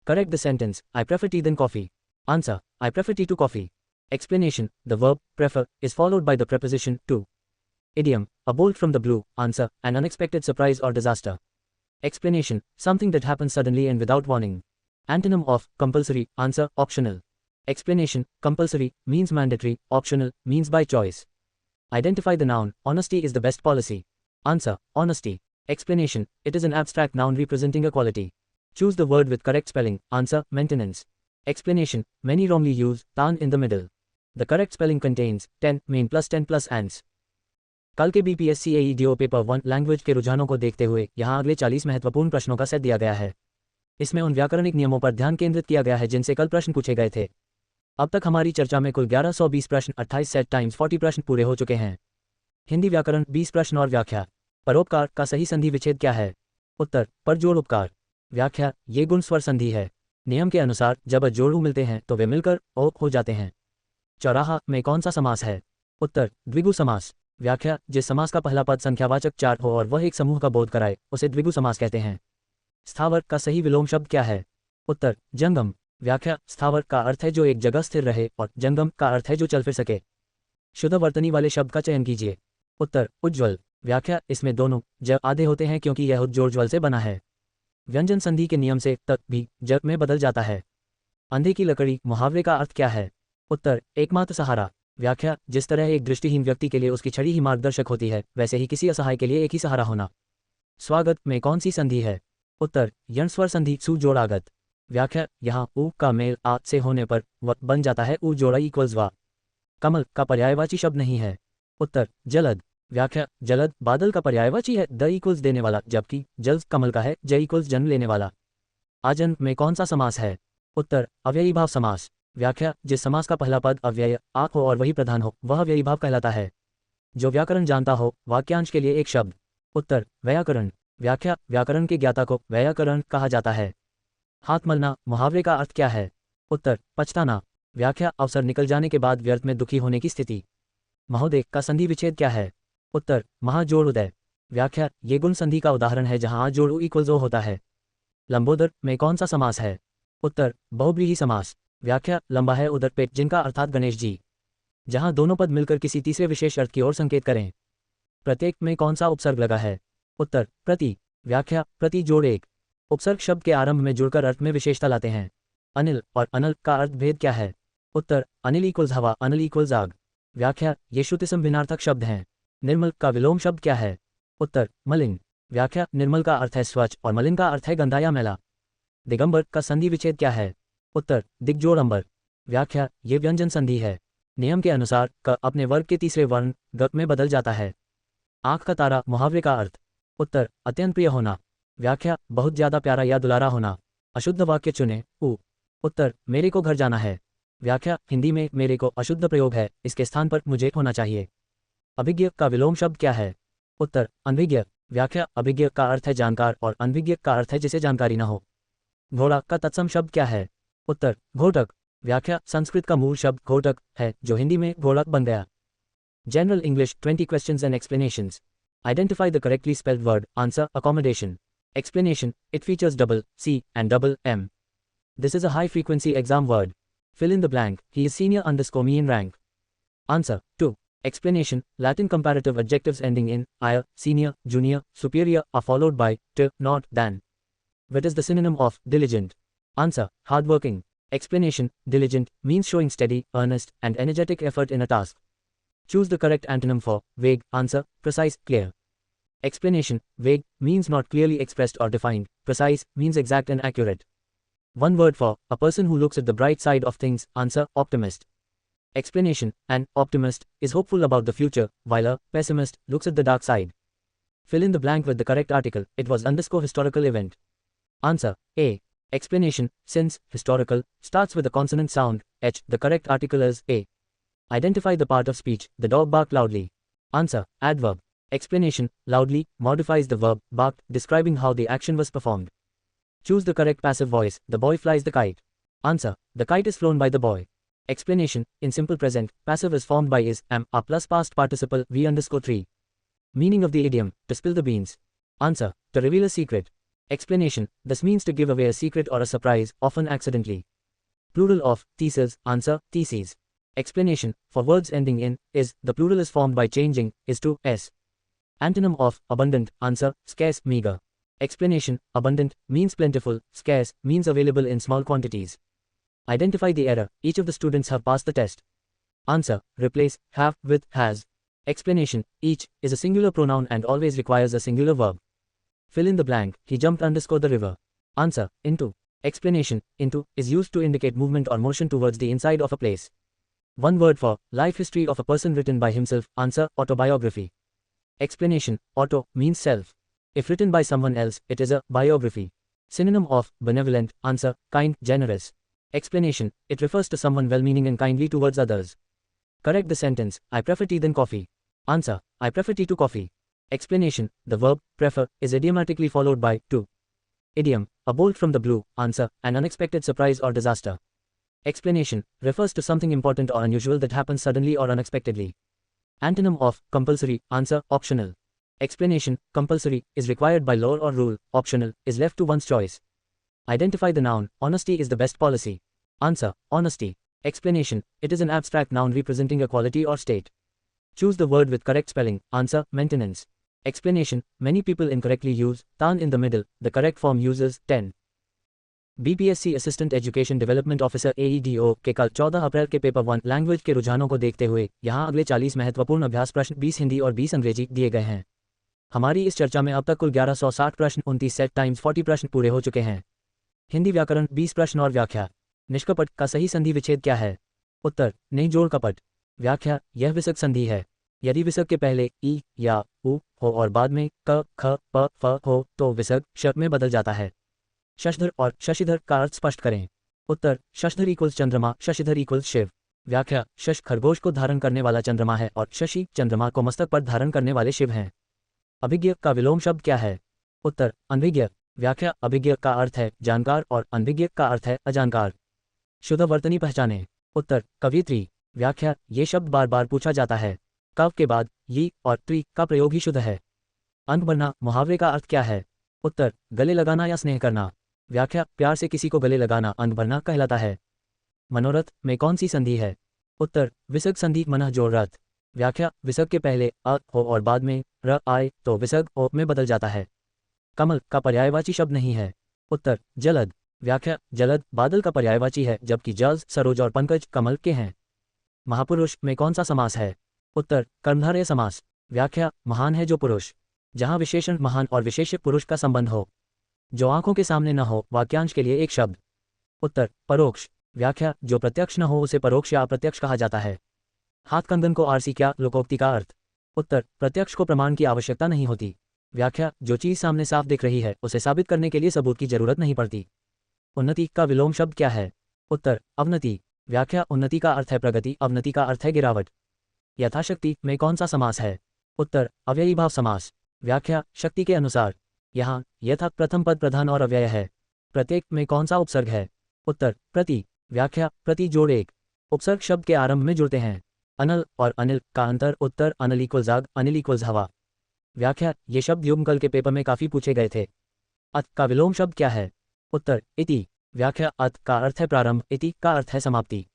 Correct the sentence. I prefer tea than coffee. Answer I prefer tea to coffee. Explanation the verb prefer is followed by the preposition to. Idiom a bolt from the blue. Answer an unexpected surprise or disaster. Explanation something that happens suddenly and without warning. Antonym of compulsory. Answer optional. Explanation compulsory means mandatory, optional means by choice. Identify the noun. Honesty is the best policy. Answer honesty. Explanation it is an abstract noun representing a quality. Choose the word with correct spelling. Answer maintenance. Explanation many wrongly use tan in the middle. The correct spelling contains 10 main plus 10 plus ants. कल के BPSC एईडीओ paper 1 language के रुझानों को देखते हुए यहाँ अगले 40 महत्वपूर्ण प्रश्नों का सेट दिया गया है। इसमें उन व्याकरणिक नियमों पर ध्यान केंद्रित किया गया है जिनसे कल प्रश्न पूछे गए थे। अब तक हमारी चर्चा में कुल 1120 प्रश्न 28 सेट टाइम्स 40 प्रश्न पूरे हो चुके हैं। हिंदी व्याकरण 20 प्रश्न और व्याख्या। परोपकार का सही संधि विच्छेद क्या है? उत्तर पर जोड़ उपकार। व्याख्या ये गुण स्वर संधि है। नियम के अनुसार जब जोड़ू मिलते हैं तो वे मिलकर ओ हो जाते हैं। चौराहा में कौन सा समास है? उत्तर द्विगु समास। व्याख्या जिस समास का पहला पद संख्यावाचक 4 हो और वह एक समूह का बोध कराए उसे द्विगु समास कहते हैं। स्थावर का सही विलोम शब्द क्या है? उत्तर जंगम। व्याख्या स्थावर का अर्थ है जो एक जगह स्थिर रहे और जंगम का अर्थ है जो चल फिर सके। शुद्ध वर्तनी वाले शब्द का चयन कीजिए। उत्तर उज्ज्वल। व्याख्या इसमें दोनों ज आधे होते हैं क्योंकि यह उज्ज्वल से बना है। व्यंजन संधि के नियम से तक भी ज में बदल जाता है। अंधे की लकड़ी मुहावरे का अर्थ क्या है? उत्तर एकमात्र सहारा। व्याख्या जिस तरह एक दृष्टिहीन व्यक्ति के लिए उसकी छड़ी ही मार्गदर्शक होती है वैसे ही किसी असहाय के लिए एक ही सहारा होना। स्वागत में कौन सी संधि है? उत्तर यण स्वर संधि सु जोड़ागत। व्याख्या यहाँ उ का मेल आ से होने पर व बन जाता है उ जोड़ा इक्वल्स वा। कमल का पर्यायवाची शब्द नहीं है। उत्तर जलद। व्याख्या जलद बादल का पर्यायवाची है द इक्वल्स देने वाला जबकि जल कमल का है ज इक्वल्स जन्म लेने वाला। आजन्म में कौन सा समास है? उत्तर अव्ययी भाव समास। व्याख्या जिस समास का पहला पद अव्यय आख हो और वही प्रधान हो वह अव्ययी भाव कहलाता है। जो व्याकरण जानता हो वाक्यांश के लिए एक शब्द। उत्तर व्याकरण। व्याख्या व्याकरण के ज्ञाता को व्याकरण कहा जाता है। हाथ मलना मुहावरे का अर्थ क्या है? उत्तर पछताना। व्याख्या अवसर निकल जाने के बाद व्यर्थ में दुखी होने की स्थिति। महोदय का संधि विच्छेद क्या है? उत्तर महाजोड़ उदय। व्याख्या ये गुण संधि का उदाहरण है जहां आ जोड़ उ इक्वल्स ओ होता है। लंबोदर में कौन सा समास है? उत्तर बहुव्रीहि समास। व्याख्या लंबा है उदर पेट जिनका अर्थात गणेश जी, जहां दोनों पद मिलकर किसी तीसरे विशेष अर्थ की ओर संकेत करें। प्रत्येक में कौन सा उपसर्ग लगा है? उत्तर प्रति। व्याख्या प्रति जोड़ एक। उपसर्ग शब्द के आरंभ में जुड़कर अर्थ में विशेषता लाते हैं। अनिल और अनल का अर्थ भेद क्या है? उत्तर अनिल इक्वल्स हवा, अनल इक्वल्स आग। व्याख्या ये श्रुतिसम भिन्नार्थक शब्द हैं। निर्मल का विलोम शब्द क्या है? उत्तर मलिन। व्याख्या निर्मल का अर्थ है स्वच्छ और मलिन का अर्थ है गंदा या मैला। दिगंबर का संधि विच्छेद क्या है? उत्तर दिग्जोड़ अंबर। व्याख्या ये व्यंजन संधि है। नियम के अनुसार क अपने वर्ग के तीसरे वर्ण ग में बदल जाता है। आंख का तारा मुहावरे का अर्थ? उत्तर अत्यंत प्रिय होना। व्याख्या बहुत ज्यादा प्यारा या दुलारा होना। अशुद्ध वाक्य चुने उ। उत्तर मेरे को घर जाना है। व्याख्या हिंदी में मेरे को अशुद्ध प्रयोग है, इसके स्थान पर मुझे होना चाहिए। अभिज्ञ का विलोम शब्द क्या है? उत्तर अनभिज्ञ। व्याख्या अभिज्ञ का अर्थ है जानकार और अनभिज्ञ का अर्थ है जिसे जानकारी न हो। घोड़ा का तत्सम शब्द क्या है? उत्तर घोटक। व्याख्या संस्कृत का मूल शब्द घोटक है जो हिंदी में घोड़क बन गया। General English 20 questions and explanations. Identify the correctly spelled word. Answer accommodation. Explanation it features double C and double M. This is a high frequency exam word. Fill in the blank. He is senior _ me in rank. Answer 2. Explanation Latin comparative adjectives ending in -ire, senior, junior, superior are followed by -t, not, than. What is the synonym of diligent? Answer hardworking. Explanation diligent means showing steady, earnest, and energetic effort in a task. Choose the correct antonym for vague. Answer precise, clear. Explanation vague means not clearly expressed or defined. Precise means exact and accurate. One word for a person who looks at the bright side of things. Answer optimist. Explanation an optimist is hopeful about the future, while a pessimist looks at the dark side. Fill in the blank with the correct article. It was _ historical event. Answer A. Explanation since historical starts with a consonant sound H, the correct article is A. Identify the part of speech. The dog barked loudly. Answer adverb. Explanation loudly modifies the verb barked, describing how the action was performed. Choose the correct passive voice. The boy flies the kite. Answer the kite is flown by the boy. Explanation in simple present, passive is formed by is, am, a plus past participle v_3. Meaning of the idiom to spill the beans. Answer to reveal a secret. Explanation this means to give away a secret or a surprise, often accidentally. Plural of thesis. Answer theses. Explanation for words ending in is, the plural is formed by changing is to s. Antonym of abundant. Answer scarce, meager. Explanation abundant means plentiful, scarce means available in small quantities. Identify the error. Each of the students have passed the test. Answer replace have with has. Explanation each is a singular pronoun and always requires a singular verb. Fill in the blank. He jumped _ the river. Answer into. Explanation into is used to indicate movement or motion towards the inside of a place. One word for life history of a person written by himself. Answer autobiography. Explanation auto means self. If written by someone else, it is a biography. Synonym of benevolent. Answer kind, generous. Explanation it refers to someone well-meaning and kindly towards others. Correct the sentence I prefer tea than coffee. Answer I prefer tea to coffee. Explanation the verb prefer is idiomatically followed by to. Idiom a bolt from the blue. Answer an unexpected surprise or disaster. Explanation refers to something important or unusual that happens suddenly or unexpectedly. Antonym of compulsory. Answer optional. Explanation compulsory is required by law or rule, optional is left to one's choice. Identify the noun. Honesty is the best policy. Answer honesty. Explanation it is an abstract noun representing a quality or state. Choose the word with correct spelling. Answer maintenance. Explanation many people incorrectly use tan in the middle, the correct form uses 10. BPSC assistant education development officer AEDO के कल 14 अप्रैल के paper 1 language के रुझानों को देखते हुए यहाँ अगले 40 महत्वपूर्ण अभ्यास प्रश्न 20 हिंदी और 20 अंग्रेजी दिए गए हैं। हमारी इस चर्चा में अब तक कुल 1160 प्रश्न 29 सेट टाइम्स 40 प्रश्न पूरे हो चुके हैं। हिंदी व्याकरण 20 प्रश्न और व्याख्या। निष्कपट का सही संधि विच्छेद क्या है? उत्तर नहीं जोड़ कपट। व्याख्या यह विसर्ग संधि है। यदि विसर्ग के पहले ई या उ हो और बाद में क ख प फ हो तो विसर्ग श में बदल जाता है। शशधर और शशिधर का अर्थ स्पष्ट करें। उत्तर शशधर इक्वल्स चंद्रमा, शशिधर इक्वल्स शिव। व्याख्या शश खरगोश को धारण करने वाला चंद्रमा है और शशि चंद्रमा को मस्तक पर धारण करने वाले शिव हैं। अभिज्ञ का विलोम शब्द क्या है? उत्तर अनभिज्ञ। व्याख्या अभिज्ञ का अर्थ है जानकार और अनभिज्ञ का अर्थ है अजानकार। शुद्ध वर्तनी पहचाने। उत्तर कवियत्री। व्याख्या ये शब्द बार बार पूछा जाता है। कव के बाद यी और त्रि का प्रयोग ही शुद्ध है। अंक भरना मुहावरे का अर्थ क्या है? उत्तर गले लगाना या स्नेह करना। व्याख्या प्यार से किसी को गले लगाना अंक भरना कहलाता है। मनोरथ में कौन सी संधि है? उत्तर विसर्ग संधि मनः जोड़ रथ। व्याख्या विसर्ग के पहले अ हो और बाद में र आए तो विसर्ग ओ में बदल जाता है। कमल का पर्यायवाची शब्द नहीं है। उत्तर जलद। व्याख्या जलद बादल का पर्यायवाची है जबकि जल सरोज और पंकज कमल के हैं। महापुरुष में कौन सा समास है? उत्तर कर्मधारय समास। व्याख्या महान है जो पुरुष, जहां विशेषण महान और विशेष्य पुरुष का संबंध हो, जो आंखों के सामने न हो, वाक्यांश के लिए एक शब्द। उत्तर परोक्ष। व्याख्या जो प्रत्यक्ष न हो उसे परोक्ष या अप्रत्यक्ष कहा जाता है। हाथ कंगन को आरसी क्या लोकोक्ति का अर्थ? उत्तर प्रत्यक्ष को प्रमाण की आवश्यकता नहीं होती। व्याख्या जो चीज सामने साफ दिख रही है उसे साबित करने के लिए सबूत की जरूरत नहीं पड़ती। उन्नति का विलोम शब्द क्या है? उत्तर अवनति। व्याख्या उन्नति का अर्थ है प्रगति, अवनति का अर्थ है गिरावट। यथाशक्ति में कौन सा समास है? उत्तर अव्ययी भाव समास। व्याख्या शक्ति के अनुसार। यहाँ यथा प्रथम पद प्रधान और अव्यय है। प्रत्येक में कौन सा उपसर्ग है? उत्तर प्रति। व्याख्या प्रति जोड़ एक। उपसर्ग शब्द के आरंभ में जुड़ते हैं। अनल और अनिल का अंतर। उत्तर अनल इक्वल्स आग, अनिल इक्वल्स हवा। व्याख्या ये शब्द युग्मकल के पेपर में काफी पूछे गए थे। अत का विलोम शब्द क्या है? उत्तर इति। व्याख्या अत का अर्थ है प्रारंभ, इति का अर्थ है समाप्ति।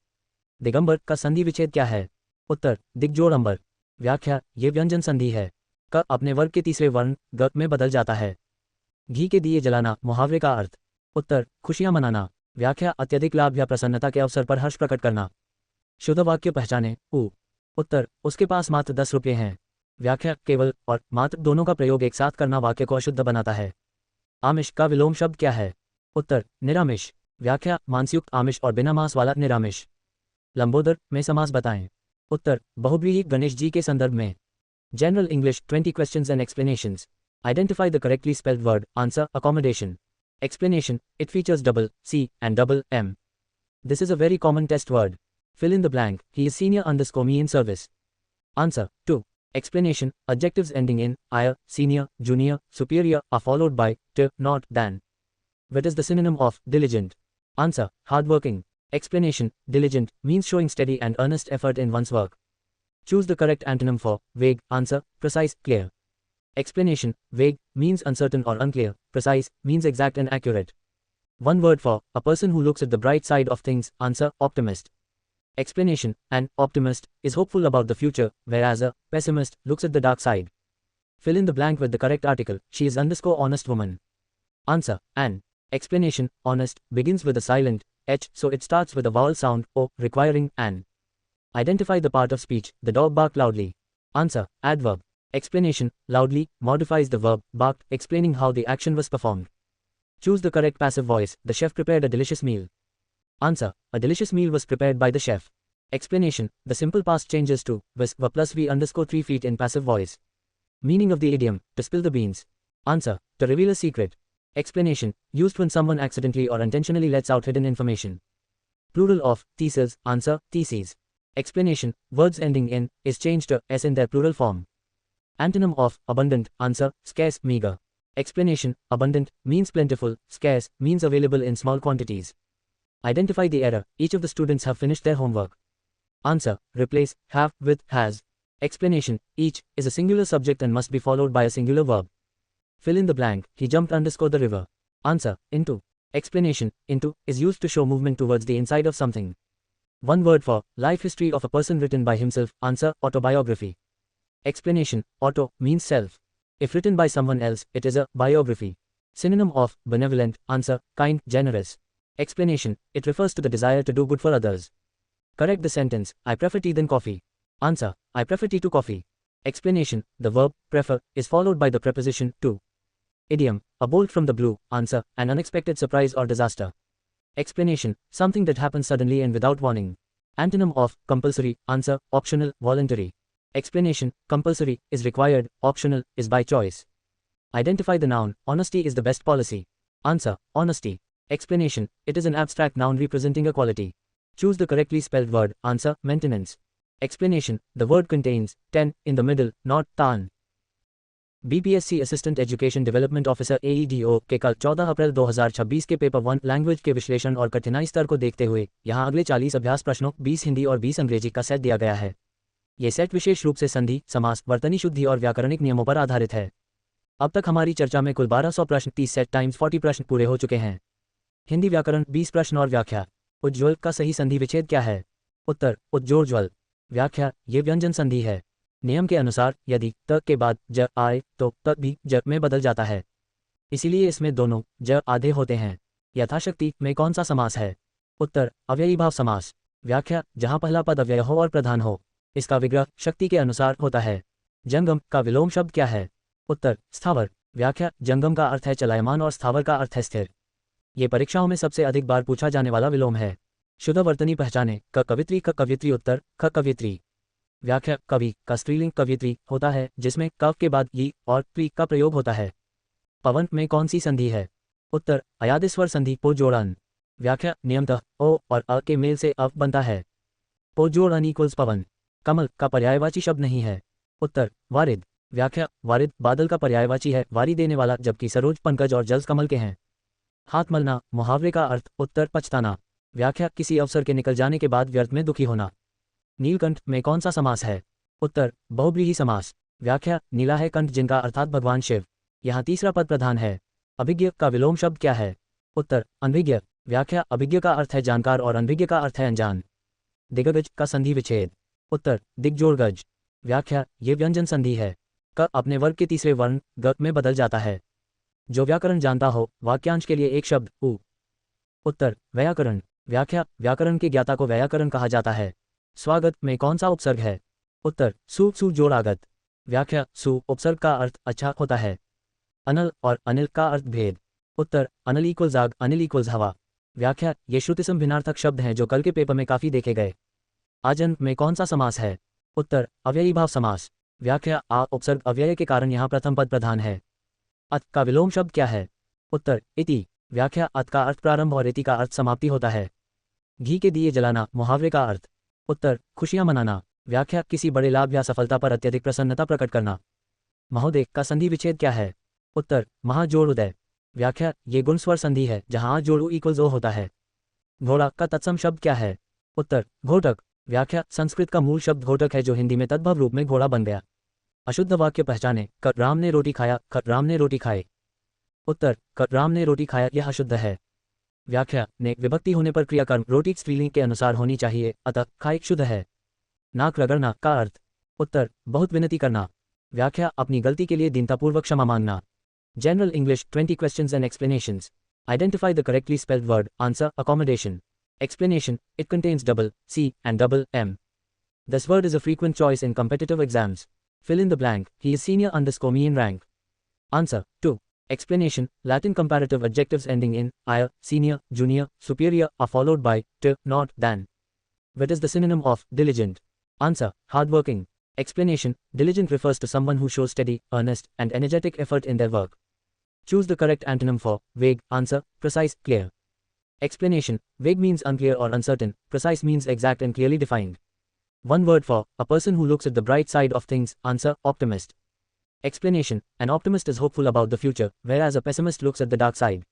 दिगंबर का संधि विच्छेद क्या है? उत्तर दिग्जोड़ अंबर। व्याख्या ये व्यंजन संधि है। क अपने वर्ग के तीसरे वर्ण ग में बदल जाता है। घी के दिए जलाना मुहावरे का अर्थ। उत्तर खुशियां मनाना। व्याख्या अत्यधिक लाभ या प्रसन्नता के अवसर पर हर्ष प्रकट करना। शुद्ध वाक्य पहचाने उ। उत्तर उसके पास मात्र 10 रुपये हैं। व्याख्या केवल और मात्र दोनों का प्रयोग एक साथ करना वाक्य को अशुद्ध बनाता है। आमिष का विलोम शब्द क्या है? उत्तर निरामिष। व्याख्या मांसयुक्त आमिष और बिना मांस वाला निरामिष। लंबोदर में समास बताएं। उत्तर बहुव्रीहि गणेश जी के संदर्भ में। General English 20 questions and explanations. Identify the correctly spelled word. Answer accommodation. Explanation it features double C and double M. This is a very common test word. Fill in the blank. He is senior _ me in service. Answer 2. Explanation adjectives ending in -ire, senior, junior, superior are followed by t, not, than. What is the synonym of diligent? Answer hardworking. Explanation diligent means showing steady and earnest effort in one's work. Choose the correct antonym for vague. Answer precise, clear. Explanation vague means uncertain or unclear, precise means exact and accurate. One word for a person who looks at the bright side of things. Answer optimist. Explanation an optimist is hopeful about the future, whereas a pessimist looks at the dark side. Fill in the blank with the correct article. She is _ honest woman. Answer an. Explanation honest begins with a silent h, so it starts with a vowel sound o, requiring an. Identify the part of speech. The dog barked loudly. Answer adverb. Explanation loudly modifies the verb barked, explaining how the action was performed. Choose the correct passive voice. The chef prepared a delicious meal. Answer a delicious meal was prepared by the chef. Explanation the simple past changes to was plus v _ 3 feet in passive voice. Meaning of the idiom to spill the beans. Answer to reveal a secret. Explanation used when someone accidentally or intentionally lets out hidden information. Plural of theses. Answer theses. Explanation words ending in is changed to s in their plural form. Antonym of abundant. Answer scarce, meager. Explanation abundant means plentiful, scarce means available in small quantities. Identify the error. Each of the students have finished their homework. Answer replace have with has. Explanation each is a singular subject and must be followed by a singular verb. Fill in the blank. He jumped _ the river. Answer into. Explanation into is used to show movement towards the inside of something. One word for life history of a person written by himself. Answer autobiography. Explanation auto means self. If written by someone else, it is a biography. Synonym of benevolent. Answer kind, generous. Explanation it refers to the desire to do good for others. Correct the sentence. I prefer tea than coffee. Answer I prefer tea to coffee. Explanation the verb prefer is followed by the preposition to. Idiom a bolt from the blue. Answer an unexpected surprise or disaster. Explanation something that happens suddenly and without warning. Antonym of compulsory. Answer optional, voluntary. Explanation compulsory is required, optional is by choice. Identify the noun. Honesty is the best policy. Answer honesty. Explanation it is an abstract noun representing a quality. Choose the correctly spelled word. Answer maintenance. Explanation the word contains ten in the middle, not tan. BPSC assistant education development officer AEDO के कल 14 अप्रैल 2026 के paper 1 language के विश्लेषण और कठिनाई स्तर को देखते हुए यहाँ अगले 40 अभ्यास प्रश्नों 20 हिंदी और 20 अंग्रेजी का सेट दिया गया है। ये सेट विशेष रूप से संधि, समास, वर्तनी शुद्धि और व्याकरणिक नियमों पर आधारित है। अब तक हमारी चर्चा में कुल 1200 प्रश्न 30 सेट टाइम्स 40 प्रश्न पूरे हो चुके हैं। हिंदी व्याकरण 20 प्रश्न और व्याख्या उज्ज्वल का सही संधि विच्छेद क्या है? उत्तर उज्जोज्वल। व्याख्या, ये व्यंजन संधि है। नियम के अनुसार यदि त के बाद ज आए तो त भी ज में बदल जाता है, इसीलिए इसमें दोनों ज आधे होते हैं। यथाशक्ति में कौन सा समास है? उत्तर अव्ययी भाव समास। व्याख्या, जहां पहला पद अव्यय हो और प्रधान हो, इसका विग्रह शक्ति के अनुसार होता है। जंगम का विलोम शब्द क्या है? उत्तर स्थावर। व्याख्या, जंगम का अर्थ है चलायमान और स्थावर का अर्थ है स्थिर। ये परीक्षाओं में सबसे अधिक बार पूछा जाने वाला विलोम है। शुद्ध वर्तनी पहचाने क कवित्री क कवित्री उत्तर ख कवित्री। व्याख्या, कवि का स्त्रीलिंग कवित्री होता है जिसमें कव के बाद ई और प्री का प्रयोग होता है। पवन में कौन सी संधि है? उत्तर अयादिस्वर संधि पो जोड़न। व्याख्या, नियमतः ओ और अ के मेल से अव बनता है। पो जोड़न इक्वल्स पवन। कमल का पर्यायवाची शब्द नहीं है। उत्तर वारिद। व्याख्या, वारिद बादल का पर्यायवाची है, वारी देने वाला, जबकि सरोज पंकज और जल्स कमल के हैं। हाथ मलना मुहावरे का अर्थ उत्तर पछताना। व्याख्या, किसी अवसर के निकल जाने के बाद व्यर्थ में दुखी होना। नीलकंठ में कौन सा समास है? उत्तर बहुब्रीहि समास। व्याख्या, नीला है कंठ जिनका अर्थात भगवान शिव। यहाँ तीसरा पद प्रधान है। अभिज्ञ का विलोम शब्द क्या है? उत्तर अनभिज्ञ। व्याख्या, अभिज्ञ का अर्थ है जानकार और अनभिज्ञ का अर्थ है अनजान। दिग्गज का संधि विच्छेद। उत्तर दिग्जोड़गज। व्याख्या, ये व्यंजन संधि है। क अपने वर्ग के तीसरे वर्ण ग में बदल जाता है। जो व्याकरण जानता हो वाक्यांश के लिए एक शब्द उ। उत्तर व्याकरण। व्याख्या, व्याकरण के ज्ञाता को व्याकरण कहा जाता है। स्वागत में कौन सा उपसर्ग है? उत्तर सु सु जोड़ागत। व्याख्या, सु उपसर्ग का अर्थ अच्छा होता है। अनल और अनिल का अर्थ भेद। उत्तर अनल इक्वल्स आग, अनिल इक्वल्स हवा। व्याख्या, ये श्रुतिसम भिन्नार्थक शब्द हैं जो कल के पेपर में काफी देखे गए। आजन में कौन सा समास है? उत्तर अव्ययी भाव समास। व्याख्या, आ उपसर्ग अव्यय के कारण यहाँ प्रथम पद प्रधान है। अत का विलोम शब्द क्या है? उत्तर इति। व्याख्या, अत का अर्थ प्रारंभ और इति का अर्थ समाप्ति होता है। घी के दिए जलाना मुहावरे का अर्थ। उत्तर खुशियां मनाना। व्याख्या, किसी बड़े लाभ या सफलता पर अत्यधिक प्रसन्नता प्रकट करना। महोदय का संधि विच्छेद क्या है? उत्तर महाजोड़ उदय। व्याख्या, ये गुण स्वर संधि है जहां आ जोड़ू इक्वल्स ओ होता है। घोड़ा का तत्सम शब्द क्या है? उत्तर घोटक। व्याख्या, संस्कृत का मूल शब्द घोटक है जो हिंदी में तद्भव रूप में घोड़ा बन गया। अशुद्ध वाक्य पहचाने क राम ने रोटी खाया ख राम ने रोटी खाए। उत्तर क राम ने रोटी खाया यह अशुद्ध है। व्याख्या, ने विभक्ति होने पर क्रियाकर्म रोटी स्त्रीलिंग के अनुसार होनी चाहिए, अतः खाए शुद्ध है। नाक रगड़ना का अर्थ। उत्तर बहुत विनती करना। व्याख्या, अपनी गलती के लिए दीनतापूर्वक क्षमा मांगना। General English 20 questions and explanations. Identify the correctly spelled word. Answer accommodation. Explanation, it contains double C and double M. This word is a frequent choice in competitive exams. Fill in the blank. He is senior _ me in rank. Answer 2. Explanation, Latin comparative adjectives ending in -ire, senior, junior, superior are followed by -t, not, than. What is the synonym of diligent? Answer, hardworking. Explanation, diligent refers to someone who shows steady, earnest, and energetic effort in their work. Choose the correct antonym for vague. Answer, precise, clear. Explanation, vague means unclear or uncertain, precise means exact and clearly defined. One word for a person who looks at the bright side of things. Answer, optimist. Explanation, an optimist is hopeful about the future, whereas a pessimist looks at the dark side.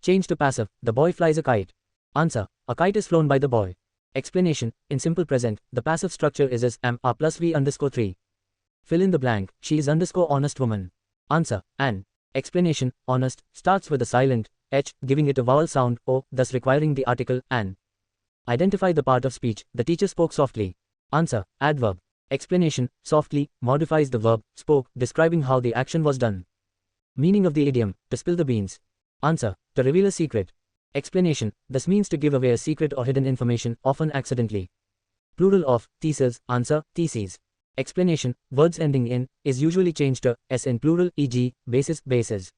Change to passive, the boy flies a kite. Answer, a kite is flown by the boy. Explanation, in simple present, the passive structure is am a plus v _ 3. Fill in the blank, she is _ honest woman. Answer, an. Explanation, honest, starts with a silent h, giving it a vowel sound o, thus requiring the article an. Identify the part of speech, the teacher spoke softly. Answer, adverb. Explanation, softly, modifies the verb, spoke, describing how the action was done. Meaning of the idiom, to spill the beans. Answer, to reveal a secret. Explanation, this means to give away a secret or hidden information, often accidentally. Plural of theses. Answer, theses. Explanation, words ending in is usually changed to s in plural, e.g., basis, bases.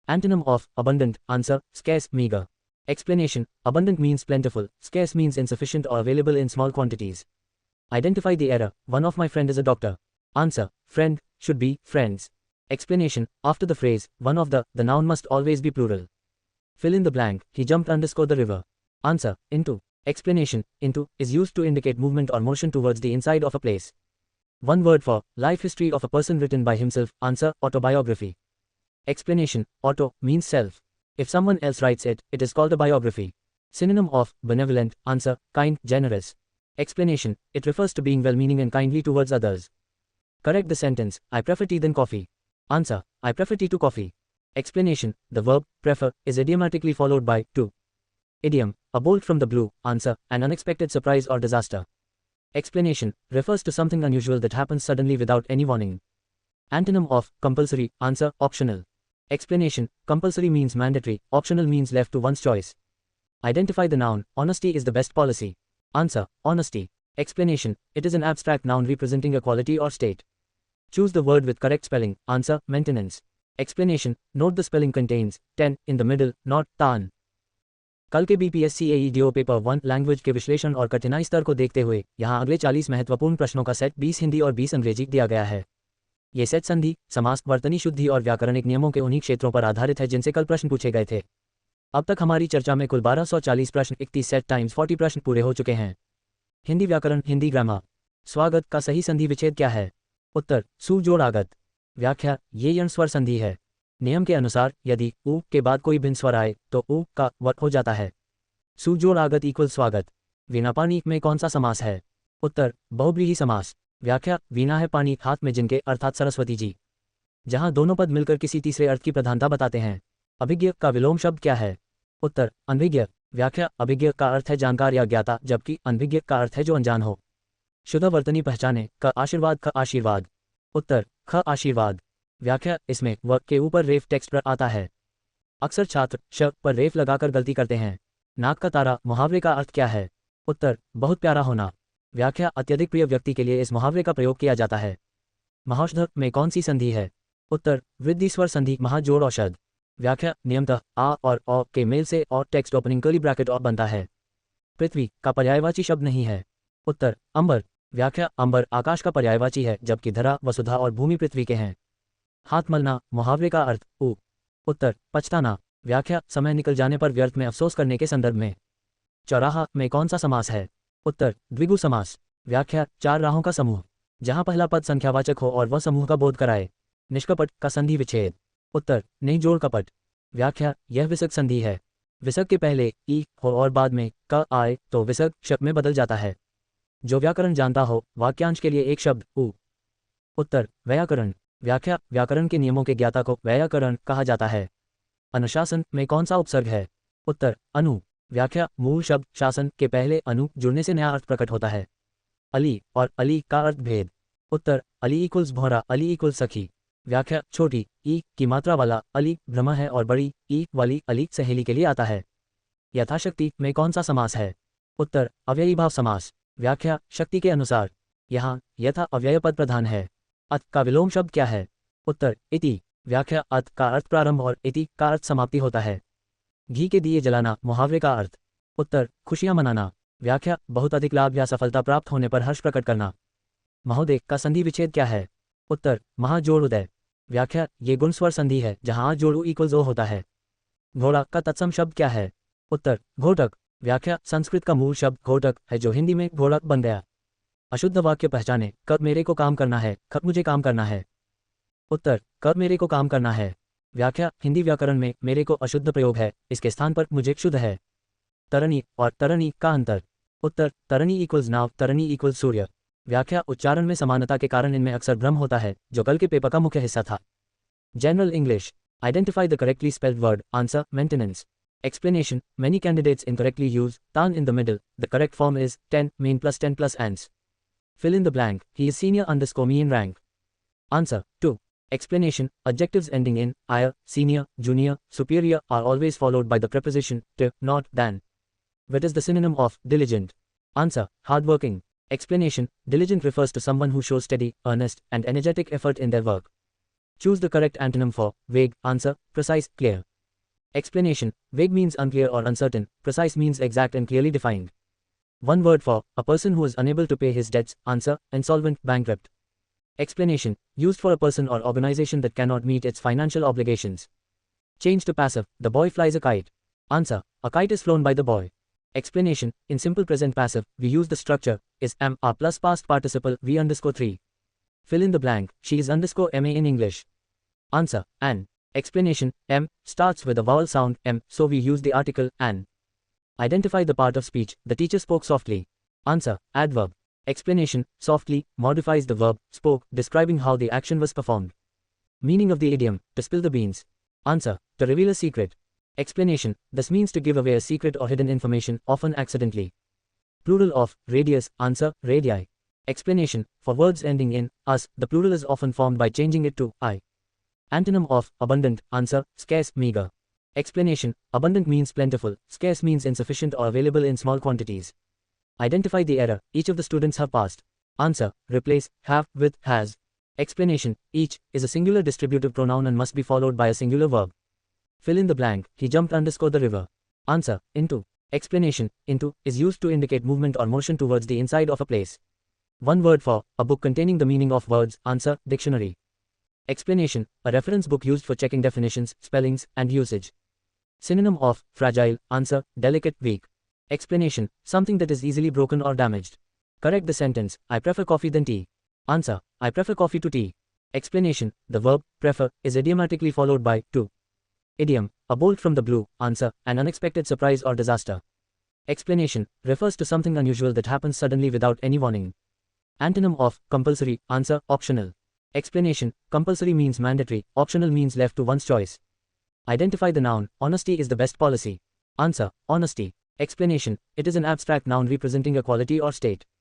Antonym of abundant. Answer, scarce, meager. Explanation, abundant means plentiful, scarce means insufficient or available in small quantities. Identify the error, one of my friend is a doctor. Answer, friend, should be, friends. Explanation, after the phrase, one of the noun must always be plural. Fill in the blank, he jumped _ the river. Answer, into. Explanation, into, is used to indicate movement or motion towards the inside of a place. One word for life history of a person written by himself. Answer, autobiography. Explanation, auto, means self. If someone else writes it, it is called a biography. Synonym of benevolent. Answer, kind, generous. Explanation, it refers to being well-meaning and kindly towards others. Correct the sentence, I prefer tea than coffee. Answer, I prefer tea to coffee. Explanation, the verb prefer is idiomatically followed by to. Idiom, a bolt from the blue. Answer, an unexpected surprise or disaster. Explanation, refers to something unusual that happens suddenly without any warning. Antonym of compulsory. Answer, optional. Explanation, compulsory means mandatory, optional means left to one's choice. Identify the noun, honesty is the best policy. Answer, honesty. Explanation, it is an abstract noun representing a quality or state. Choose the word with correct spelling. Answer, maintenance. Explanation, note the spelling contains 10 in the middle, not tan. कल के BPSC AEDO paper 1 language के विश्लेषण और कठिनाई स्तर को देखते हुए यहाँ अगले 40 महत्वपूर्ण प्रश्नों का सेट 20 हिंदी और 20 अंग्रेजी दिया गया है। ये सेट संधि, समास, वर्तनी शुद्धि और व्याकरणिक नियमों के उन्हीं क्षेत्रों पर आधारित है जिनसे कल प्रश्न पूछे गए थे। अब तक हमारी चर्चा में कुल 1240 प्रश्न 31 सेट टाइम्स 40 प्रश्न पूरे हो चुके हैं। हिंदी व्याकरण, हिंदी ग्रामर। स्वागत का सही संधि विच्छेद क्या है? उत्तर, सु जोड़ आगत। व्याख्या, ये यण स्वर संधि है। नियम के अनुसार यदि उ के बाद कोई भिन्न स्वर आए तो उ का वर्ग हो जाता है। सु जोड़ आगत इक्वल स्वागत। वीणा पानी में कौन सा समास है? उत्तर, बहुव्रीहि समास। व्याख्या, वीणा है पानी हाथ में जिनके अर्थात सरस्वती जी, जहां दोनों पद मिलकर किसी तीसरे अर्थ की प्रधानता बताते हैं। अभिज्ञ का विलोम शब्द क्या है? उत्तर, अनभिज्ञ। व्याख्या, अभिज्ञ का अर्थ है जानकार या ज्ञाता, जबकि अनभिज्ञ का अर्थ है जो अनजान हो। शुद्ध वर्तनी पहचाने, का आशीर्वाद, ख आशीर्वाद। उत्तर, ख आशीर्वाद। व्याख्या, इसमें व के ऊपर रेफ टेक्स्ट पर आता है। अक्सर छात्र श पर रेफ लगाकर गलती करते हैं। नाक का तारा मुहावरे का अर्थ क्या है? उत्तर, बहुत प्यारा होना। व्याख्या, अत्यधिक प्रिय व्यक्ति के लिए इस मुहावरे का प्रयोग किया जाता है। महौषध में कौन सी संधि है? उत्तर, वृद्धि स्वर संधि महाजोड़ औषध। व्याख्या, नियमतः आ और औ के मेल से और टेक्स्ट ओपनिंग कर्ली ब्रैकेट और बनता है। पृथ्वी का पर्यायवाची शब्द नहीं है। उत्तर, अंबर। व्याख्या, अंबर आकाश का पर्यायवाची है, जबकि धरा, वसुधा और भूमि पृथ्वी के हैं। हाथ मलना मुहावरे का अर्थ उ। उत्तर, पछताना। व्याख्या, समय निकल जाने पर व्यर्थ में अफसोस करने के संदर्भ में। चौराहा में कौन सा समास है? उत्तर, द्विगु समास। व्याख्या, चार राहों का समूह, जहां पहला पद संख्यावाचक हो और वह समूह का बोध कराए। निष्कपट का संधि विच्छेद। उत्तर, नहीं जोड़ कपट। व्याख्या, यह विसर्ग संधि है। विसर्ग के पहले ई हो और बाद में क आए तो विसर्ग शब्द में बदल जाता है। जो व्याकरण जानता हो, वाक्यांश के लिए एक शब्द उ। उत्तर, व्याकरण। व्याख्या, व्याकरण के नियमों के ज्ञाता को व्याकरण कहा जाता है। अनुशासन में कौन सा उपसर्ग है? उत्तर, अनु। व्याख्या, मूल शब्द शासन के पहले अनु जुड़ने से नया अर्थ प्रकट होता है। अली और अली का अर्थ भेद। उत्तर, अली इक्वल्स भौरा, अली इक्वल सखी। व्याख्या, छोटी ई की मात्रा वाला अली भ्रम है और बड़ी ई वाली अली सहेली के लिए आता है। यथाशक्ति में कौन सा समास है? उत्तर, अव्ययी भाव समास। व्याख्या, शक्ति के अनुसार। यहाँ यथा अव्यय पद प्रधान है। अत का विलोम शब्द क्या है? उत्तर, इति। व्याख्या, अत का अर्थ प्रारंभ और इति का अर्थ समाप्ति होता है। घी के दिए जलाना मुहावरे का अर्थ। उत्तर, खुशियां मनाना। व्याख्या, बहुत अधिक लाभ या सफलता प्राप्त होने पर हर्ष प्रकट करना। महोदय का संधि विच्छेद क्या है? उत्तर, महाजोड़ उदय। व्याख्या, ये गुण स्वर संधि है जहां जोड़ू इक्वल ओ होता है। घोड़ा का तत्सम शब्द क्या है? उत्तर, घोटक। व्याख्या, संस्कृत का मूल शब्द घोटक है जो हिंदी में घोड़क बन गया। अशुद्ध वाक्य पहचाने, कब मेरे को काम करना है, कब मुझे काम करना है। उत्तर, कब मेरे को काम करना है। व्याख्या, हिंदी व्याकरण में मेरे को अशुद्ध प्रयोग है, इसके स्थान पर मुझे शुद्ध है। तरनी और तरनी का अंतर। उत्तर, तरनी इक्वल्स नाव, तरनी इक्वल्स सूर्य। व्याख्या, उच्चारण में समानता के कारण इनमें अक्सर भ्रम होता है, जो कल के पेपर का मुख्य हिस्सा था। General English, identify the correctly spelled word. Answer, maintenance. Explanation, many candidates incorrectly use tan in the middle. The correct form is 10 mean plus 10 plus ans. Fill in the blank, he is senior _ me in rank. Answer, 2. Explanation, adjectives ending in -ire, senior, junior, superior are always followed by the preposition to, not than. What is the synonym of diligent? Answer, hardworking. Explanation, diligent refers to someone who shows steady, earnest, and energetic effort in their work. Choose the correct antonym for vague. Answer, precise, clear. Explanation, vague means unclear or uncertain, precise means exact and clearly defined. One word for a person who is unable to pay his debts. Answer, insolvent, bankrupt. Explanation, used for a person or organization that cannot meet its financial obligations. Change to passive, the boy flies a kite. Answer, a kite is flown by the boy. Explanation, in simple present passive, we use the structure is am a plus past participle v_3. Fill in the blank, she is _ma in English. Answer, an. Explanation, m starts with a vowel sound m, so we use the article an. Identify the part of speech, the teacher spoke softly. Answer, adverb. Explanation, softly modifies the verb spoke, describing how the action was performed. Meaning of the idiom, to spill the beans. Answer, to reveal a secret. Explanation: this means to give away a secret or hidden information, often accidentally. Plural of radius, answer, radii. Explanation: for words ending in us, the plural is often formed by changing it to I. Antonym of abundant, answer, scarce, meager. Explanation: abundant means plentiful, scarce means insufficient or available in small quantities. Identify the error each of the students have passed. Answer: replace have with has. Explanation: each is a singular distributive pronoun and must be followed by a singular verb. Fill in the blank: he jumped _ the river. Answer: into. Explanation: into is used to indicate movement or motion towards the inside of a place. One word for a book containing the meaning of words. Answer: dictionary. Explanation: a reference book used for checking definitions, spellings, and usage. Synonym of fragile. Answer: delicate, weak. Explanation: something that is easily broken or damaged. Correct the sentence: I prefer coffee than tea. Answer: I prefer coffee to tea. Explanation: the verb prefer is idiomatically followed by to. Idiom: a bolt from the blue. Answer: an unexpected surprise or disaster. Explanation: refers to something unusual that happens suddenly without any warning. Antonym of compulsory. Answer: optional. Explanation: compulsory means mandatory, optional means left to one's choice. Identify the noun: honesty is the best policy. Answer: honesty. Explanation: it is an abstract noun representing a quality or state.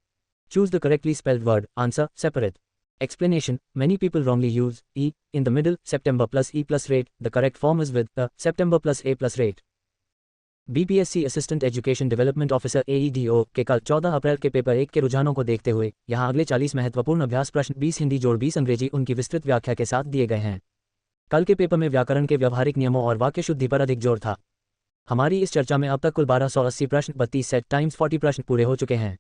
Choose the correctly spelled word. Answer: separate. Explanation: many people wrongly use e in the middle, September plus e plus rate. The correct form is with September plus a plus rate. BPSC assistant education development officer AEDO के कल 14 अप्रैल के paper 1 के रुझानों को देखते हुए यहां अगले 40 महत्वपूर्ण अभ्यास प्रश्न 20 हिंदी जोड़ 20 अंग्रेजी उनकी विस्तृत व्याख्या के साथ दिए गए हैं। कल के पेपर में व्याकरण के व्यवहारिक नियमों और वाक्य शुद्धि पर अधिक जोर था। हमारी इस चर्चा में अब तक कुल 1280 प्रश्न 32 सेट टाइम्स 40 प्रश्न पूरे हो चुके हैं।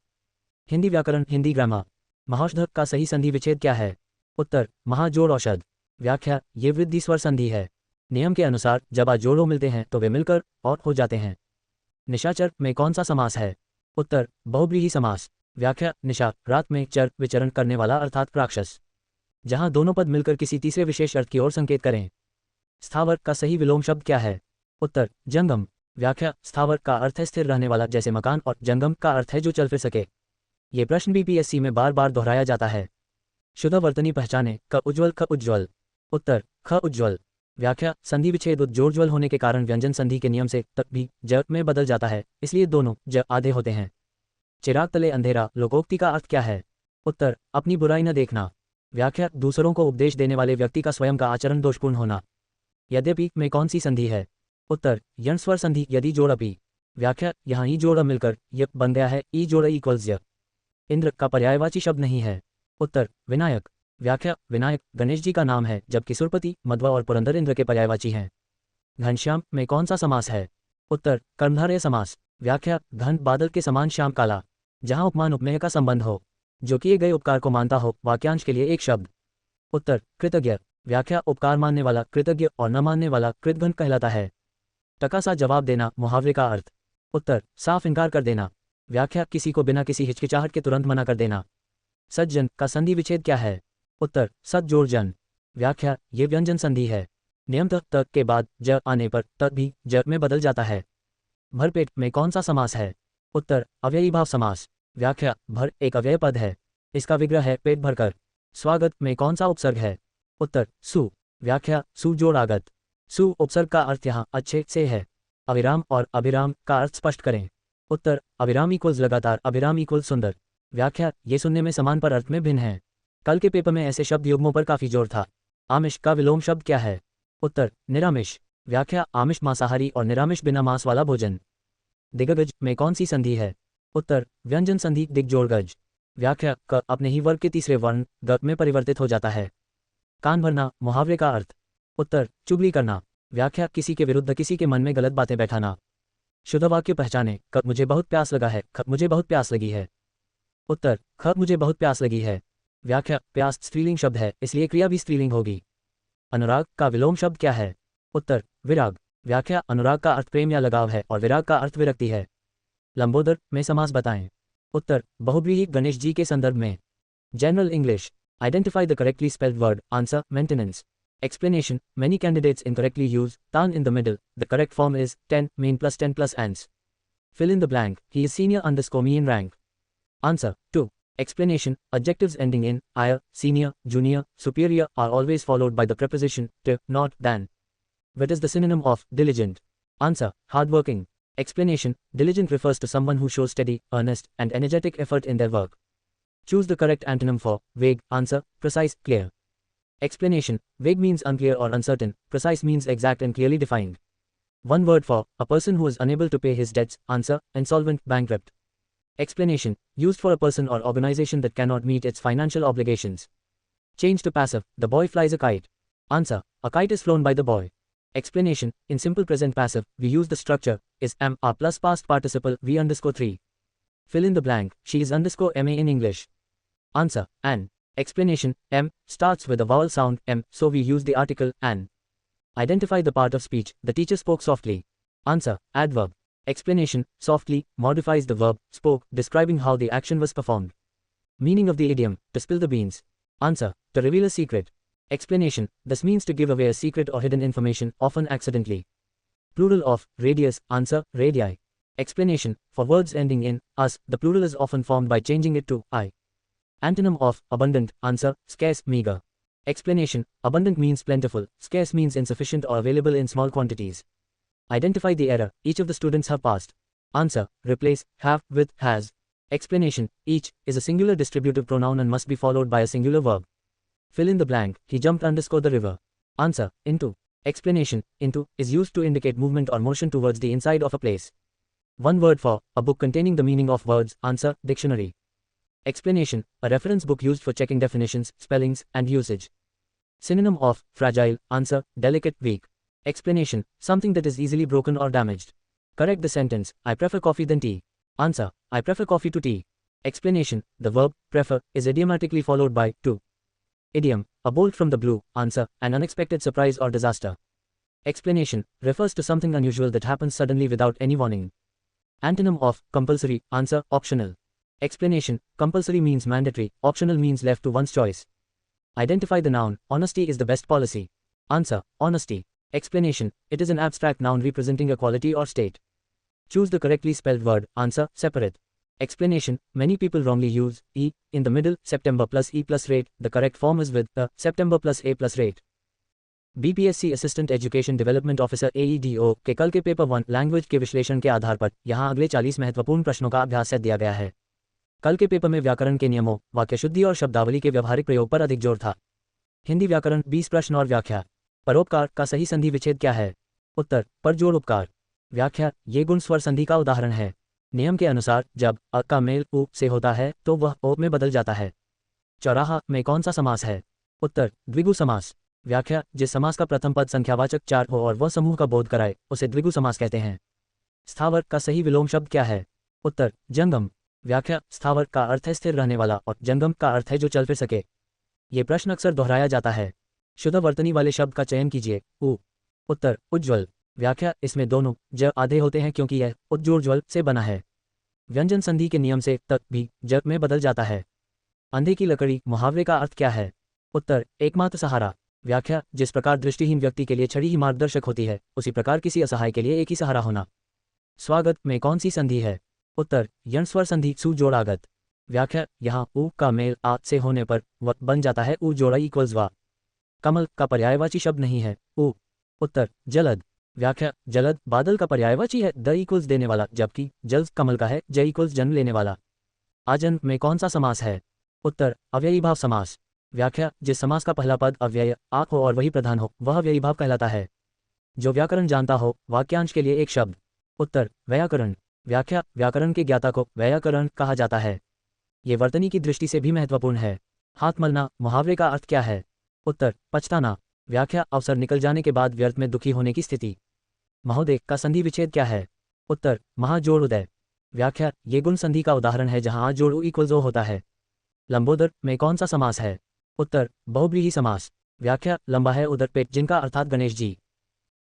हिंदी व्याकरण, हिंदी ग्रामर। महाौषध का सही संधि विच्छेद क्या है? उत्तर: महाजोड़ औषध। व्याख्या: ये वृद्धि स्वर संधि है। नियम के अनुसार जब आ जोड़ों मिलते हैं तो वे मिलकर और हो जाते हैं। निशाचर में कौन सा समास है? उत्तर: बहुव्रीहि समास। व्याख्या: निशा रात में, चर विचरण करने वाला अर्थात राक्षस। जहां दोनों पद मिलकर किसी तीसरे विशेष अर्थ की ओर संकेत करें। स्थावर का सही विलोम शब्द क्या है? उत्तर: जंगम। व्याख्या: स्थावर का अर्थ है स्थिर रहने वाला जैसे मकान और जंगम का अर्थ है जो चल फिर सके। ये प्रश्न बीपीएससी में बार बार दोहराया जाता है। शुद्ध वर्तनी पहचाने क उज्ज्वल ख उज्ज्वल। उत्तर: ख उज्ज्वल। व्याख्या: संधि विच्छेद जोड़ होने के कारण व्यंजन संधि के नियम से तक भी ज में बदल जाता है, इसलिए दोनों ज आधे होते हैं। चिराग तले अंधेरा लोकोक्ति का अर्थ क्या है? उत्तर: अपनी बुराई न देखना। व्याख्या: दूसरों को उपदेश देने वाले व्यक्ति का स्वयं का आचरण दोषपूर्ण होना। यद्यपि में कौन सी संधि है? उत्तर: यण स्वर संधि यदि जोड़ अपि। व्याख्या: यहाँ ई जोड़ मिलकर य बन गया है, ई जोड़ इक्वल्स य। इंद्र का पर्यायवाची शब्द नहीं है। उत्तर: विनायक। व्याख्या: विनायक गणेश जी का नाम है जबकि सुरपति, मध्वा और पुरंदर इंद्र के पर्यायवाची हैं। घनश्याम में कौन सा समास है? उत्तर: कर्मधारय समास। व्याख्या: घन बादल के समान श्याम काला। जहां उपमान उपमेय का संबंध हो, जो किए गए उपकार को मानता हो, वाक्यांश के लिए एक शब्द। उत्तर: कृतज्ञ। व्याख्या: उपकार मानने वाला कृतज्ञ और न मानने वाला कृतघ्न कहलाता है। टका सा जवाब देना मुहावरे का अर्थ। उत्तर: साफ इनकार कर देना। व्याख्या: किसी को बिना किसी हिचकिचाहट के तुरंत मना कर देना। सज्जन का संधि विच्छेद क्या है? उत्तर: सत जोड़ जन। व्याख्या: ये व्यंजन संधि है। नियमतः त के बाद ज आने पर त भी ज में बदल जाता है। भरपेट में कौन सा समास है? उत्तर: अव्ययी भाव समास। व्याख्या: भर एक अव्यय पद है, इसका विग्रह है पेट भरकर। स्वागत में कौन सा उपसर्ग है? उत्तर: सु। व्याख्या: सु जोड़ आगत। सु उपसर्ग का अर्थ यहाँ अच्छे से है। अविराम और अभिराम का अर्थ स्पष्ट करें। उत्तर: अविराम इक्वल्स लगातार, अभिराम इक्वल्स सुंदर। व्याख्या: ये सुनने में समान पर अर्थ में भिन्न है। कल के पेपर में ऐसे शब्द युग्मों पर काफी जोर था। आमिष का विलोम शब्द क्या है? उत्तर: निरामिष। व्याख्या: आमिष मांसाहारी और निरामिष बिना मांस वाला भोजन। दिग्गज में कौन सी संधि है? उत्तर: व्यंजन संधि दिग्जोड़ गज। व्याख्या: क अपने ही वर्ग के तीसरे वर्ण ग में परिवर्तित हो जाता है। कान भरना मुहावरे का अर्थ। उत्तर: चुगली करना। व्याख्या: किसी के विरुद्ध किसी के मन में गलत बातें बैठाना। शुद्ध वाक्य पहचाने क मुझे बहुत प्यास लगा है, ख मुझे बहुत प्यास लगी है। उत्तर: ख मुझे बहुत प्यास लगी है। व्याख्या: प्यास स्त्रीलिंग शब्द है, इसलिए क्रिया भी स्त्रीलिंग होगी। अनुराग का विलोम शब्द क्या है? उत्तर: विराग। व्याख्या: अनुराग का अर्थ प्रेम या लगाव है और विराग का अर्थ विरक्ति है। लंबोदर में समास बताएं। उत्तर: बहुव्रीहि गणेश जी के संदर्भ में। General English. Identify the correctly spelled word. Answer: maintenance. Explanation: many candidates incorrectly use tan in the middle. The correct form is 10 mean plus 10 plus ans. Fill in the blank. He is senior _ me in rank. Answer: 2. Explanation: adjectives ending in -ire, senior, junior, superior are always followed by the preposition to, not, than. What is the synonym of diligent? Answer. Hardworking. Explanation. Diligent refers to someone who shows steady, earnest, and energetic effort in their work. Choose the correct antonym for vague. Answer. Precise, clear. Explanation. Vague means unclear or uncertain. Precise means exact and clearly defined. One word for a person who is unable to pay his debts. Answer. Insolvent, bankrupt. Explanation. Used for a person or organization that cannot meet its financial obligations. Change to passive. The boy flies a kite. Answer. A kite is flown by the boy. Explanation. In simple present passive, we use the structure is am a plus past participle v_3. Fill in the blank. She is _ma in English. Answer. An. Explanation. M starts with a vowel sound m, so we use the article an. Identify the part of speech. The teacher spoke softly. Answer. Adverb. Explanation. Softly modifies the verb spoke, describing how the action was performed. Meaning of the idiom. To spill the beans. Answer. To reveal a secret. Explanation. This means to give away a secret or hidden information, often accidentally. Plural of radius. Answer. Radii. Explanation. For words ending in us, the plural is often formed by changing it to I. Antonym of abundant. Answer. Scarce, meager. Explanation. Abundant means plentiful, scarce means insufficient or available in small quantities. Identify the error each of the students have passed. Answer. Replace have with has. Explanation. Each is a singular distributive pronoun and must be followed by a singular verb. Fill in the blank. He jumped the river. Answer. Into. Explanation. Into is used to indicate movement or motion towards the inside of a place. One word for a book containing the meaning of words. Answer. Dictionary. Explanation. A reference book used for checking definitions, spellings, and usage. Synonym of fragile. Answer. Delicate, weak. Explanation. Something that is easily broken or damaged. Correct the sentence. I prefer coffee than tea. Answer. I prefer coffee to tea. Explanation. The verb prefer is idiomatically followed by to. Idiom. A bolt from the blue. Answer. An unexpected surprise or disaster. Explanation. Refers to something unusual that happens suddenly without any warning. Antonym of compulsory. Answer. Optional. Explanation. Compulsory means mandatory, optional means left to one's choice. Identify the noun. Honesty is the best policy. Answer. Honesty. Explanation. It is an abstract noun representing a quality or state. Choose the correctly spelled word. Answer. Separate. Explanation. Many people wrongly use e in the middle, September plus e plus rate. The correct form is with September plus a plus rate. BPSC assistant education development officer AEDO के कल के paper 1 language के विश्लेषण के आधार पर यहाँ अगले 40 महत्वपूर्ण प्रश्नों का अभ्यास सेट दिया गया है। कल के पेपर में व्याकरण के नियमों, वाक्य शुद्धि और शब्दावली के व्यवहारिक प्रयोग पर अधिक जोर था। हिंदी व्याकरण 20 प्रश्न और व्याख्या। परोपकार का सही संधि विच्छेद क्या है? उत्तर पर जोड़ उपकार। व्याख्या ये गुण स्वर संधि का उदाहरण है। नियम के अनुसार जब अ का मेल उ से होता है तो वह ओ में बदल जाता है। चौराहा में कौन सा समास है? उत्तर द्विगु समास। व्याख्या जिस समास का प्रथम पद संख्यावाचक 4 हो और वह समूह का बोध कराए उसे द्विगु समास कहते हैं। स्थावर का सही विलोम शब्द क्या है? उत्तर जंगम। व्याख्या स्थावर का अर्थ है स्थिर रहने वाला और जंगम का अर्थ है जो चल फिर सके। ये प्रश्न अक्सर दोहराया जाता है। शुद्ध वर्तनी वाले शब्द का चयन कीजिए। उ। उत्तर उज्ज्वल। व्याख्या इसमें दोनों ज आधे होते हैं क्योंकि यह उज्ज्वल से बना है। व्यंजन संधि के नियम से तक भी ज में बदल जाता है। अंधे की लकड़ी मुहावरे का अर्थ क्या है? उत्तर एकमात्र सहारा। व्याख्या जिस प्रकार दृष्टिहीन व्यक्ति के लिए छड़ी ही मार्गदर्शक होती है उसी प्रकार किसी असहाय के लिए एक ही सहारा होना। स्वागत में कौन सी संधि है? उत्तर यण स्वर संधि सु जोड़ागत। व्याख्या यहाँ उ का मेल आ से होने पर व बन जाता है उ जोड़ा इक्वल्स वा। कमल का पर्यायवाची शब्द नहीं है उ। उत्तर जलद। व्याख्या जलद बादल का पर्यायवाची है द इक्वल्स देने वाला जबकि जल कमल का है ज इक्वल्स जन्म लेने वाला। आजन्म में कौन सा समास है? उत्तर अव्ययी भाव समास। व्याख्या जिस समास का पहला पद अव्यय आक हो और वही प्रधान हो वह अव्ययी भाव कहलाता है। जो व्याकरण जानता हो वाक्यांश के लिए एक शब्द। उत्तर व्याकरण। व्याख्या व्याकरण के ज्ञाता को व्याकरण कहा जाता है। ये वर्तनी की दृष्टि से भी महत्वपूर्ण है। हाथ मलना मुहावरे का अर्थ क्या है? उत्तर पछताना। व्याख्या अवसर निकल जाने के बाद व्यर्थ में दुखी होने की स्थिति। महोदय का संधि विच्छेद क्या है? उत्तर महाजोड़ उदय। व्याख्या ये गुण संधि का उदाहरण है जहां जोड़ उ इक्वल्स ओ होता है। लंबोदर में कौन सा समास है? उत्तर बहुव्रीहि समास। व्याख्या लंबा है उदर पेट जिनका अर्थात गणेश जी।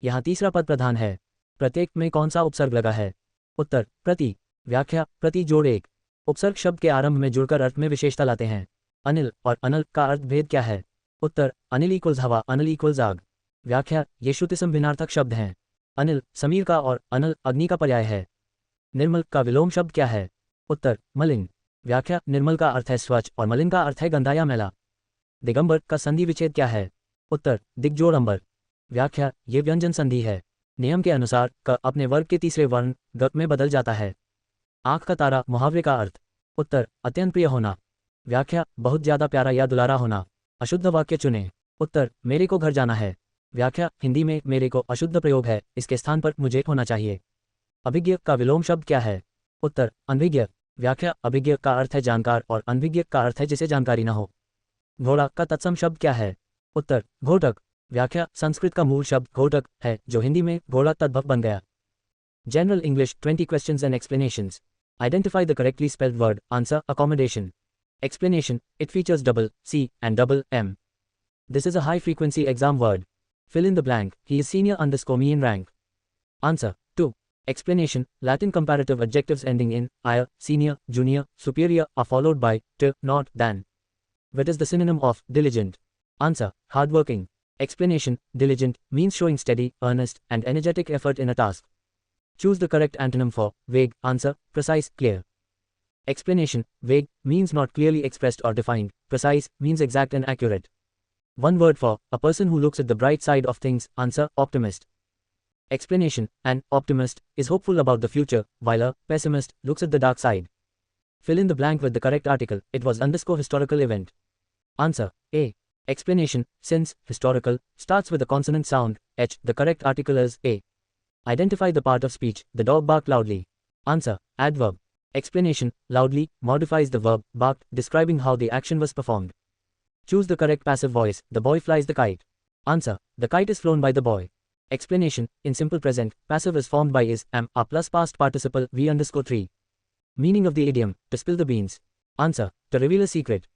यहाँ तीसरा पद प्रधान है। प्रत्येक में कौन सा उपसर्ग लगा है? उत्तर प्रति। व्याख्या प्रति जोड़ एक। उपसर्ग शब्द के आरंभ में जुड़कर अर्थ में विशेषता लाते हैं। अनिल और अनल का अर्थ भेद क्या है? उत्तर अनिल इक्वल्स हवा अनल इक्वल्स आग। व्याख्या ये श्रुतिसम भिन्नार्थक शब्द हैं। अनिल समीर का और अनल अग्नि का पर्याय है। निर्मल का विलोम शब्द क्या है? उत्तर मलिन। व्याख्या निर्मल का अर्थ है स्वच्छ और मलिन का अर्थ है गंदा या मैला। दिगंबर का संधि विच्छेद क्या है? उत्तर दिग्जोड़ अंबर। व्याख्या ये व्यंजन संधि है। नियम के अनुसार क अपने वर्ग के तीसरे वर्ण ग में बदल जाता है। आंख का तारा मुहावरे का अर्थ। उत्तर अत्यंत प्रिय होना। व्याख्या बहुत ज्यादा प्यारा या दुलारा होना। अशुद्ध वाक्य चुनें। उत्तर मेरे को घर जाना है। व्याख्या हिंदी में मेरे को अशुद्ध प्रयोग है, इसके स्थान पर मुझे होना चाहिए। अभिज्ञ का विलोम शब्द क्या है? उत्तर अनभिज्ञ। व्याख्या अभिज्ञ का अर्थ है जानकार और अनभिज्ञ का अर्थ है जिसे जानकारी न हो। घोड़ा का तत्सम शब्द क्या है? उत्तर घोटक। व्याख्या संस्कृत का मूल शब्द घोटक है जो हिंदी में घोड़ा तद्भव बन गया। General English 20 questions and explanations. Identify the correctly spelled word. Answer accommodation. Explanation it features double C and double M. This is a high frequency exam word. Fill in the blank. He is senior _ me in rank. Answer 2. Explanation Latin comparative adjectives ending in -ire, senior, junior, superior are followed by -t, not, than. What is the synonym of diligent? Answer hardworking. Explanation diligent means showing steady, earnest, and energetic effort in a task. Choose the correct antonym for vague. Answer precise, clear. Explanation vague means not clearly expressed or defined. Precise means exact and accurate. One word for a person who looks at the bright side of things. Answer optimist. Explanation an optimist is hopeful about the future, while a pessimist looks at the dark side. Fill in the blank with the correct article. It was _ historical event. Answer A. Explanation since historical starts with a consonant sound H, the correct article is A. Identify the part of speech. The dog barked loudly. Answer adverb. Explanation loudly modifies the verb barked, describing how the action was performed. Choose the correct passive voice. The boy flies the kite. Answer the kite is flown by the boy. Explanation in simple present, passive is formed by is, am, a plus past participle v_3. Meaning of the idiom to spill the beans. Answer to reveal a secret.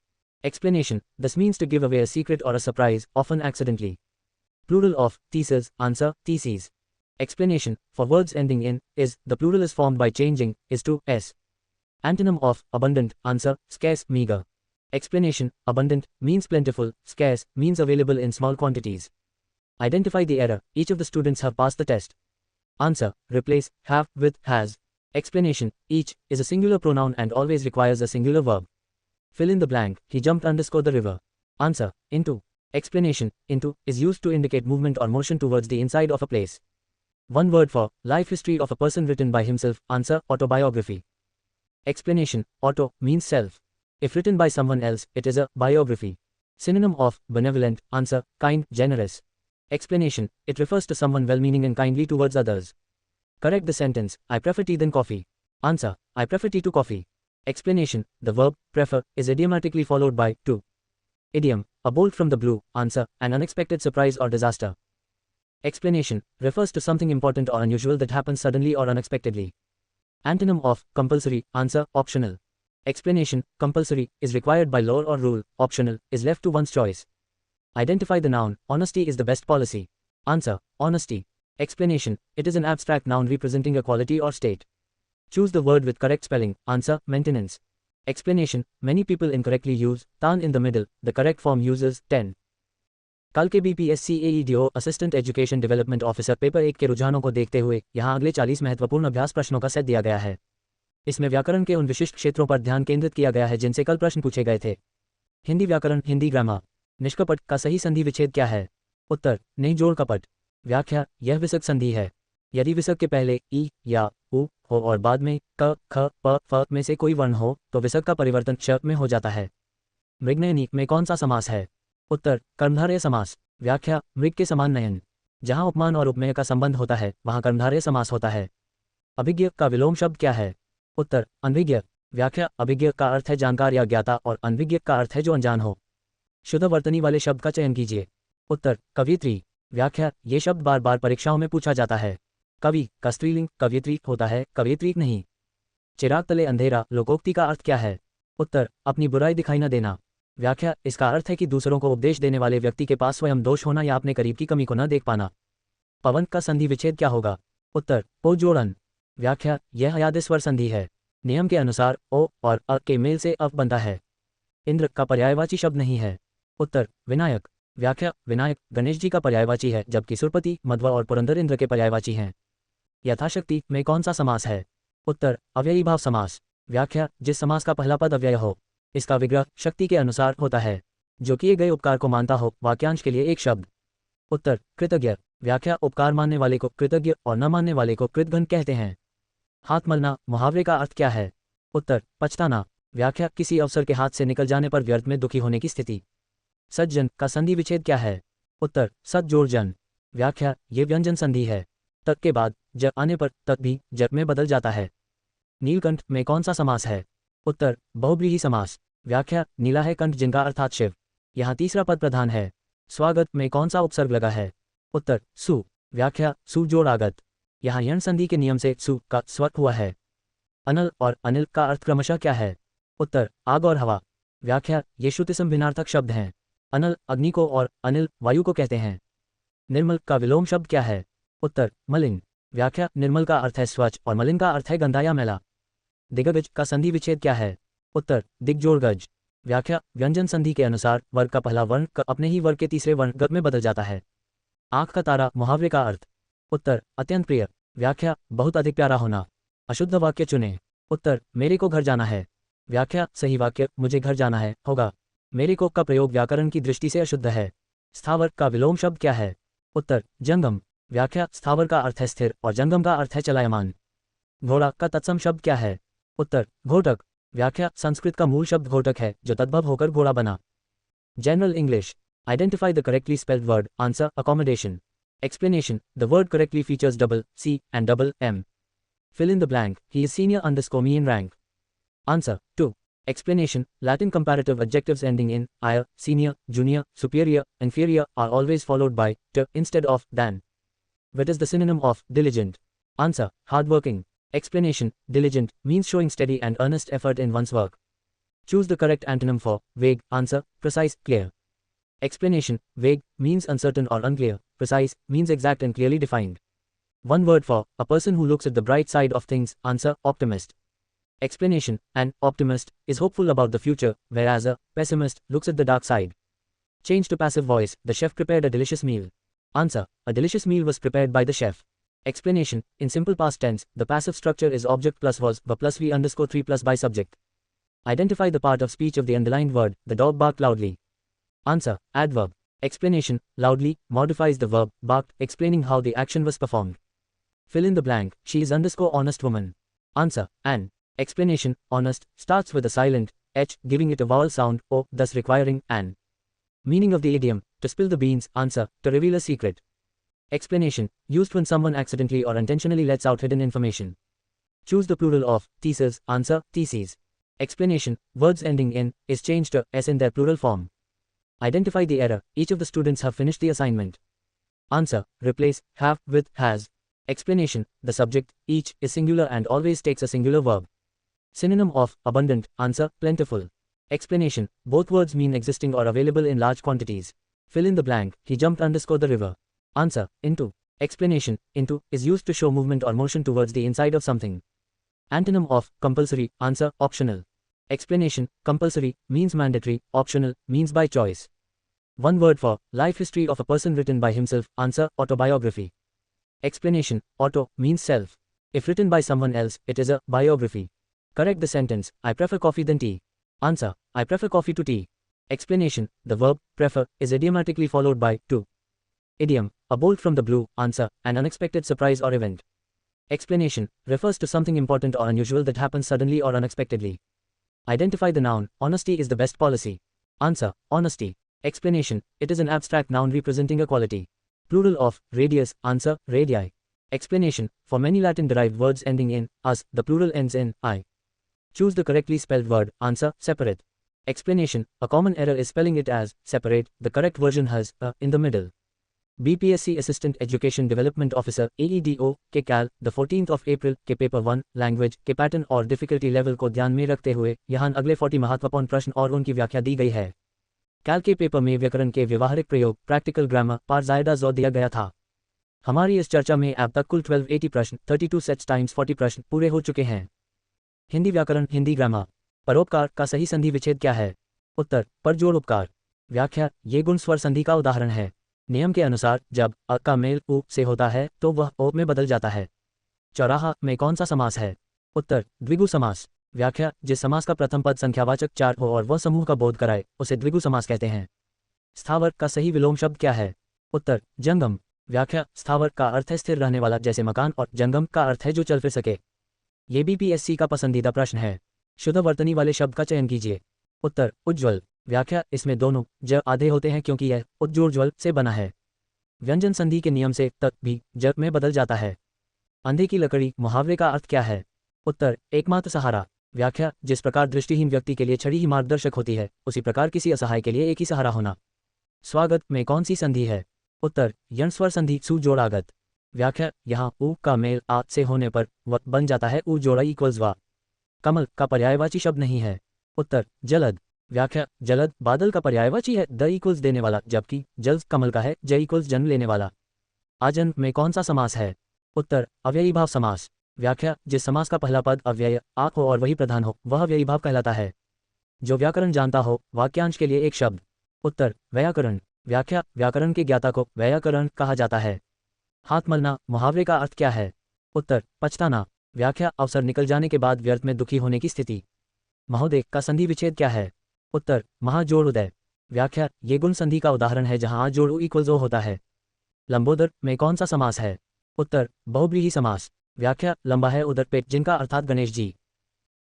Explanation this means to give away a secret or a surprise, often accidentally. Plural of thesis. Answer theses. Explanation for words ending in is, the plural is formed by changing is to s. Antonym of abundant. Answer scarce, meager. Explanation abundant means plentiful, scarce means available in small quantities. Identify the error. Each of the students have passed the test. Answer replace have with has. Explanation each is a singular pronoun and always requires a singular verb. Fill in the blank. He jumped _ the river. Answer into. Explanation into is used to indicate movement or motion towards the inside of a place. One word for life history of a person written by himself. Answer autobiography. Explanation auto means self. If written by someone else, it is a biography. Synonym of benevolent. Answer kind, generous. Explanation it refers to someone well-meaning and kindly towards others. Correct the sentence I prefer tea than coffee. Answer I prefer tea to coffee. Explanation the verb prefer is idiomatically followed by to. Idiom a bolt from the blue. Answer an unexpected surprise or disaster. Explanation refers to something important or unusual that happens suddenly or unexpectedly. Antonym of compulsory. Answer optional. Explanation compulsory is required by law or rule, optional is left to one's choice. Identify the noun honesty is the best policy. Answer honesty. Explanation it is an abstract noun representing a quality or state. Choose the word with correct spelling. Answer maintenance. Explanation many people incorrectly use tan in the middle, the correct form uses 10. कल के BPSC AEDO assistant education development officer paper 1 के रुझानों को देखते हुए यहाँ अगले 40 महत्वपूर्ण अभ्यास प्रश्नों का सेट दिया गया है। इसमें व्याकरण के उन विशिष्ट क्षेत्रों पर ध्यान केंद्रित किया गया है जिनसे कल प्रश्न पूछे गए थे। हिंदी व्याकरण, हिंदी ग्रामर। निष्कपट का सही संधि विच्छेद क्या है? उत्तर नहीं जोड़ कपट। व्याख्या यह विसर्ग संधि है। यदि विसर्ग के पहले ई या उ हो और बाद में क, ख, प, फ में से कोई वर्ण हो तो विसर्ग का परिवर्तन श में हो जाता है। मृगनयनी में कौन सा समास है? उत्तर कर्मधारय समास। व्याख्या मृग के समान नयन। जहां उपमान और उपमेय का संबंध होता है वहां कर्मधारय समास होता है। अभिज्ञ का विलोम शब्द क्या है? उत्तर अनभिज्ञ। व्याख्या अभिज्ञ का अर्थ है जानकार या ज्ञाता और अनभिज्ञ का अर्थ है जो अनजान हो। शुद्ध वर्तनी वाले शब्द का चयन कीजिए। उत्तर कवियत्री। व्याख्या ये शब्द बार बार परीक्षाओं में पूछा जाता है। कवि का स्त्रीलिंग कवियत्री होता है, कवियत्री नहीं। चिराग तले अंधेरा लोकोक्ति का अर्थ क्या है? उत्तर अपनी बुराई दिखाई न देना। व्याख्या इसका अर्थ है कि दूसरों को उपदेश देने वाले व्यक्ति के पास स्वयं दोष होना या अपने करीब की कमी को न देख पाना। पवन का संधि विच्छेद क्या होगा? उत्तर ओ जोड़न। व्याख्या यह अयाद स्वर संधि है। नियम के अनुसार ओ और अ के मेल से अव बनता है। इंद्र का पर्यायवाची शब्द नहीं है। उत्तर विनायक। व्याख्या विनायक गणेश जी का पर्यायवाची है जबकि सुरपति, मध्व और पुरंदर इंद्र के पर्यायवाची हैं। यथाशक्ति में कौन सा समास है? उत्तर अव्ययी भाव समास। व्याख्या जिस समास का पहला पद अव्यय हो इसका विग्रह शक्ति के अनुसार होता है। जो किए गए उपकार को मानता हो वाक्यांश के लिए एक शब्द। उत्तर कृतज्ञ। व्याख्या उपकार मानने वाले को कृतज्ञ और न मानने वाले को कृतघ्न कहते हैं। हाथ मलना मुहावरे का अर्थ क्या है? उत्तर पछताना। व्याख्या किसी अवसर के हाथ से निकल जाने पर व्यर्थ में दुखी होने की स्थिति। सज्जन का संधि विच्छेद क्या है? उत्तर सद जोड़ जन। व्याख्या ये व्यंजन संधि है। तक के बाद ज आने पर तक भी जक में बदल जाता है। नीलकंठ में कौन सा समास है? उत्तर बहुव्रीहि समास। व्याख्या नीला है कंठ जिनका अर्थात शिव। यहाँ तीसरा पद प्रधान है। स्वागत में कौन सा उपसर्ग लगा है? उत्तर सु। व्याख्या सु जोड़ आगत। यहाँ यण संधि के नियम से सु का स्वर हुआ है। अनल और अनिल का अर्थ क्रमशः क्या है? उत्तर आग और हवा। व्याख्या ये श्रुतिसम भिन्नार्थक शब्द हैं। अनल अग्नि को और अनिल वायु को कहते हैं। निर्मल का विलोम शब्द क्या है? उत्तर मलिन। व्याख्या निर्मल का अर्थ है स्वच्छ और मलिन का अर्थ है गंदा या मैला। दिग्गज का संधि विच्छेद क्या है? उत्तर दिग्जोड़ गज। व्याख्या व्यंजन संधि के अनुसार वर्ग का पहला वर्ण क अपने ही वर्ग के तीसरे वर्ण ग में बदल जाता है। आंख का तारा मुहावरे का अर्थ? उत्तर अत्यंत प्रिय। व्याख्या बहुत अधिक प्यारा होना। अशुद्ध वाक्य चुनें। उत्तर मेरे को घर जाना है। व्याख्या सही वाक्य मुझे घर जाना है होगा। मेरे को का प्रयोग व्याकरण की दृष्टि से अशुद्ध है। स्थावर का विलोम शब्द क्या है? उत्तर जंगम। व्याख्या स्थावर का अर्थ है स्थिर और जंगम का अर्थ है चलायमान। घोड़ा का तत्सम शब्द क्या है? उत्तर घोटक। व्याख्या संस्कृत का मूल शब्द घोटक है जो तद्भव होकर घोड़ा बना। General English. Identify the correctly spelled word. Answer accommodation. Explanation. The word correctly features double C and double M. Fill in the blank. He is senior _ me in rank. Answer. 2. Explanation. Latin comparative adjectives ending in -ire, senior, junior, superior, inferior are always followed by -t instead of -than. What is the synonym of diligent? Answer. Hardworking. Explanation. Diligent means showing steady and earnest effort in one's work. Choose the correct antonym for vague. Answer. Precise, clear. Explanation. Vague means uncertain or unclear. Precise means exact and clearly defined. One word for a person who looks at the bright side of things. Answer. Optimist. Explanation. An optimist is hopeful about the future, whereas a pessimist looks at the dark side. Change to passive voice. The chef prepared a delicious meal. Answer. A delicious meal was prepared by the chef. Explanation. In simple past tense, the passive structure is object plus was but plus v _ 3 plus by subject. Identify the part of speech of the underlined word. The dog barked loudly. Answer. Adverb. Explanation. Loudly modifies the verb barked, explaining how the action was performed. Fill in the blank. She is _ honest woman. Answer. An. Explanation. Honest starts with a silent h, giving it a vowel sound o, thus requiring an. Meaning of the idiom. To spill the beans. Answer. To reveal a secret. Explanation. Used when someone accidentally or intentionally lets out hidden information. Choose the plural of theses. Answer. Theses. Explanation. Words ending in is changed to s in their plural form. Identify the error. Each of the students have finished the assignment. Answer. Replace have with has. Explanation. The subject each is singular and always takes a singular verb. Synonym of abundant. Answer. Plentiful. Explanation. Both words mean existing or available in large quantities. Fill in the blank. He jumped _ the river. Answer. Into. Explanation. Into is used to show movement or motion towards the inside of something. Antonym of compulsory. Answer. Optional. Explanation. Compulsory means mandatory, optional means by choice. One word for life history of a person written by himself. Answer. Autobiography. Explanation. Auto means self. If written by someone else, it is a biography. Correct the sentence. I prefer coffee than tea. Answer. I prefer coffee to tea. Explanation. The verb prefer is idiomatically followed by to. Idiom. A bolt from the blue. Answer. An unexpected surprise or event. Explanation. Refers to something important or unusual that happens suddenly or unexpectedly. Identify the noun. Honesty is the best policy. Answer. Honesty. Explanation. It is an abstract noun representing a quality. Plural of radius. Answer. Radii. Explanation. For many Latin derived words ending in -us, the plural ends in -I. Choose the correctly spelled word. Answer. Separate. Explanation. A common error is spelling it as separate. The correct version has a in the middle. BPSC Assistant Education Development Officer AEDO के कैल the 14th of April के paper 1 language के pattern और difficulty level को ध्यान में रखते हुए यहाँ अगले 40 महत्वपूर्ण प्रश्न और उनकी व्याख्या दी गई है। कैल के पेपर में व्याकरण के व्यवहारिक प्रयोग प्रैक्टिकल ग्रामर पर ज़्यादा जोर दिया गया था। हमारी इस चर्चा में अब तक कुल 1280 प्रश्न 32 सेट्स टाइम्स 40 प्रश्न पूरे हो चुके हैं। हिंदी व्याकरण हिंदी ग्रामर। परोपकार का सही संधि विच्छेद क्या है? उत्तर पर जोड़ उपकार। व्याख्या ये गुण स्वर संधि का उदाहरण है। नियम के अनुसार जब अ का मेल उ से होता है तो वह ओ में बदल जाता है। चौराहा में कौन सा समास है? उत्तर द्विगु समास। व्याख्या जिस समास का प्रथम पद संख्यावाचक 4 हो और वह समूह का बोध कराए उसे द्विगु समास कहते हैं। स्थावर का सही विलोम शब्द क्या है? उत्तर जंगम। व्याख्या स्थावर का अर्थ है स्थिर रहने वाला जैसे मकान और जंगम का अर्थ है जो चल फिर सके। ये भी पीएससी का पसंदीदा प्रश्न है। शुद्ध वर्तनी वाले शब्द का चयन कीजिए। उत्तर उज्ज्वल। व्याख्या इसमें दोनों ज आधे होते हैं क्योंकि यह उज्ज्वल से बना है। व्यंजन संधि के नियम से तक भी ज में बदल जाता है। अंधे की लकड़ी मुहावरे का अर्थ क्या है? उत्तर एकमात्र सहारा। व्याख्या जिस प्रकार दृष्टिहीन व्यक्ति के लिए छड़ी ही मार्गदर्शक होती है उसी प्रकार किसी असहाय के लिए एक ही सहारा होना। स्वागत में कौन सी संधि है? उत्तर यण स्वर संधि सु जोड़ागत। व्याख्या यहाँ उ का मेल आ से होने पर व बन जाता है उ जोड़ा इक्वल्स वा। कमल का पर्यायवाची शब्द नहीं है। उत्तर जलद। व्याख्या जलद बादल का पर्यायवाची है द इक्वल्स देने वाला जबकि जल कमल का है ज इक्वल्स जन्म लेने वाला। आजन्म में कौन सा समास है? उत्तर अव्ययी भाव समास। व्याख्या जिस समास का पहला पद अव्यय आ हो और वही प्रधान हो वह अव्ययी भाव कहलाता है। जो व्याकरण जानता हो वाक्यांश के लिए एक शब्द। उत्तर व्याकरण। व्याख्या व्याकरण के ज्ञाता को व्याकरण कहा जाता है। हाथ मलना मुहावरे का अर्थ क्या है? उत्तर पछताना। व्याख्या अवसर निकल जाने के बाद व्यर्थ में दुखी होने की स्थिति। महोदय का संधि विच्छेद क्या है? उत्तर महाजोड़ उदय। व्याख्या ये गुण संधि का उदाहरण है जहां जोड़ उ इक्वल्स ओ होता है। लंबोदर में कौन सा समास है? उत्तर बहुव्रीहि समास। व्याख्या लंबा है उदर पेट जिनका अर्थात गणेश जी।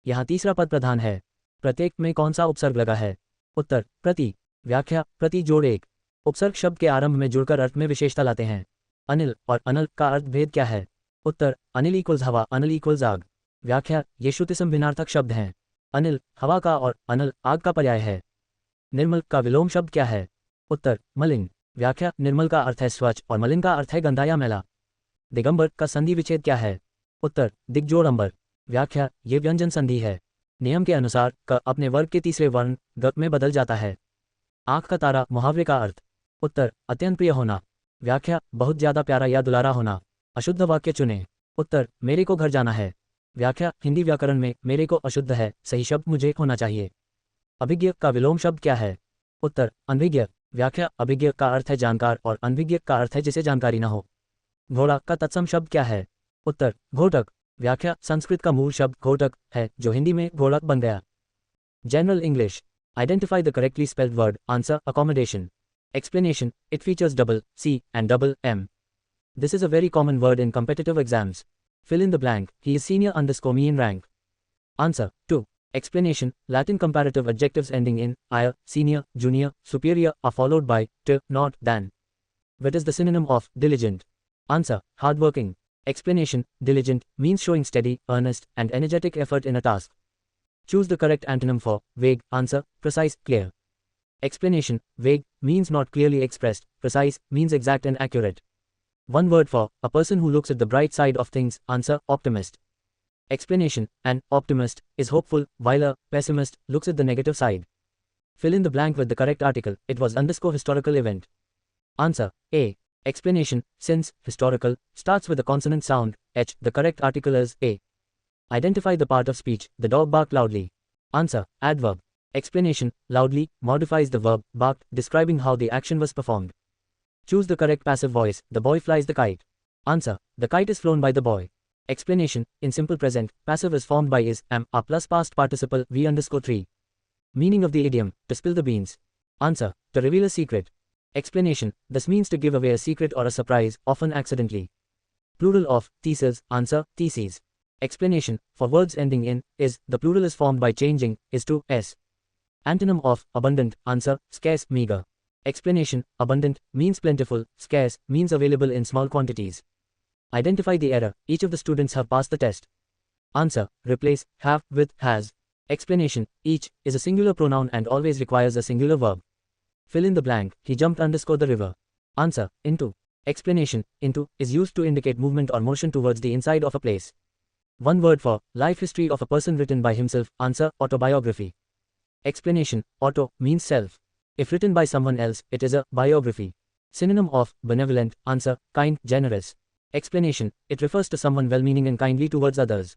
यहाँ तीसरा पद प्रधान है। प्रत्येक में कौन सा उपसर्ग लगा है? उत्तर प्रति। व्याख्या प्रति जोड़ एक। उपसर्ग शब्द के आरंभ में जुड़कर अर्थ में विशेषता लाते हैं। अनिल और अनल का अर्थ भेद क्या है? उत्तर अनिल इक्वल्स हवा अनल इक्वल्स आग। व्याख्या ये श्रुतिसम भिन्नार्थक शब्द हैं। अनिल हवा का और अनल आग का पर्याय है। निर्मल का विलोम शब्द क्या है? उत्तर मलिन। व्याख्या निर्मल का अर्थ है स्वच्छ और मलिन का अर्थ है गंदा या मैला। दिगंबर का संधि विच्छेद क्या है? उत्तर दिग्जोड़ अंबर। व्याख्या ये व्यंजन संधि है। नियम के अनुसार क अपने वर्ग के तीसरे वर्ण ग में बदल जाता है। आंख का तारा मुहावरे का अर्थ। उत्तर अत्यंत प्रिय होना। व्याख्या बहुत ज्यादा प्यारा या दुलारा होना। अशुद्ध वाक्य चुनें। उत्तर मेरे को घर जाना है। व्याख्या हिंदी व्याकरण में मेरे को अशुद्ध है सही शब्द मुझे होना चाहिए। अभिज्ञ का विलोम शब्द क्या है? उत्तर अनभिज्ञ। व्याख्या अभिज्ञ का अर्थ है जानकार और अनभिज्ञ का अर्थ है जिसे जानकारी न हो। घोड़ा का तत्सम शब्द क्या है? उत्तर घोटक। व्याख्या संस्कृत का मूल शब्द घोटक है जो हिंदी में घोड़क बन गया। General English. Identify the correctly spelled word answer accommodation. Explanation it features double C and double M. This is a very common word in competitive exams. Fill in the blank. He is senior _ me in rank. Answer 2. Explanation Latin comparative adjectives ending in -ire, senior, junior, superior are followed by -t, not than. What is the synonym of diligent? Answer hardworking. Explanation diligent means showing steady, earnest, and energetic effort in a task. Choose the correct antonym for vague. Answer precise, clear. Explanation vague means not clearly expressed, precise means exact and accurate. One word for a person who looks at the bright side of things. Answer optimist. Explanation an optimist is hopeful while a pessimist looks at the negative side. Fill in the blank with the correct article. It was _ historical event. Answer A. Explanation since historical starts with a consonant sound H, the correct article is A. Identify the part of speech the dog barked loudly. Answer adverb. Explanation loudly modifies the verb barked describing how the action was performed. Choose the correct passive voice. The boy flies the kite. Answer the kite is flown by the boy. Explanation in simple present passive is formed by is, am, are plus past participle v_3. Meaning of the idiom to spill the beans. Answer to reveal a secret. Explanation this means to give away a secret or a surprise, often accidentally. Plural of thesis. Answer theses. Explanation for words ending in is the plural is formed by changing is to s. Antonym of abundant. Answer scarce, meager. Explanation abundant means plentiful, scarce means available in small quantities. Identify the error. Each of the students have passed the test. Answer replace have with has. Explanation each is a singular pronoun and always requires a singular verb. Fill in the blank. He jumped _ the river. Answer into. Explanation into is used to indicate movement or motion towards the inside of a place. One word for life history of a person written by himself. Answer autobiography. Explanation auto means self. If written by someone else, it is a biography. Synonym of benevolent. Answer kind, generous. Explanation it refers to someone well-meaning and kindly towards others.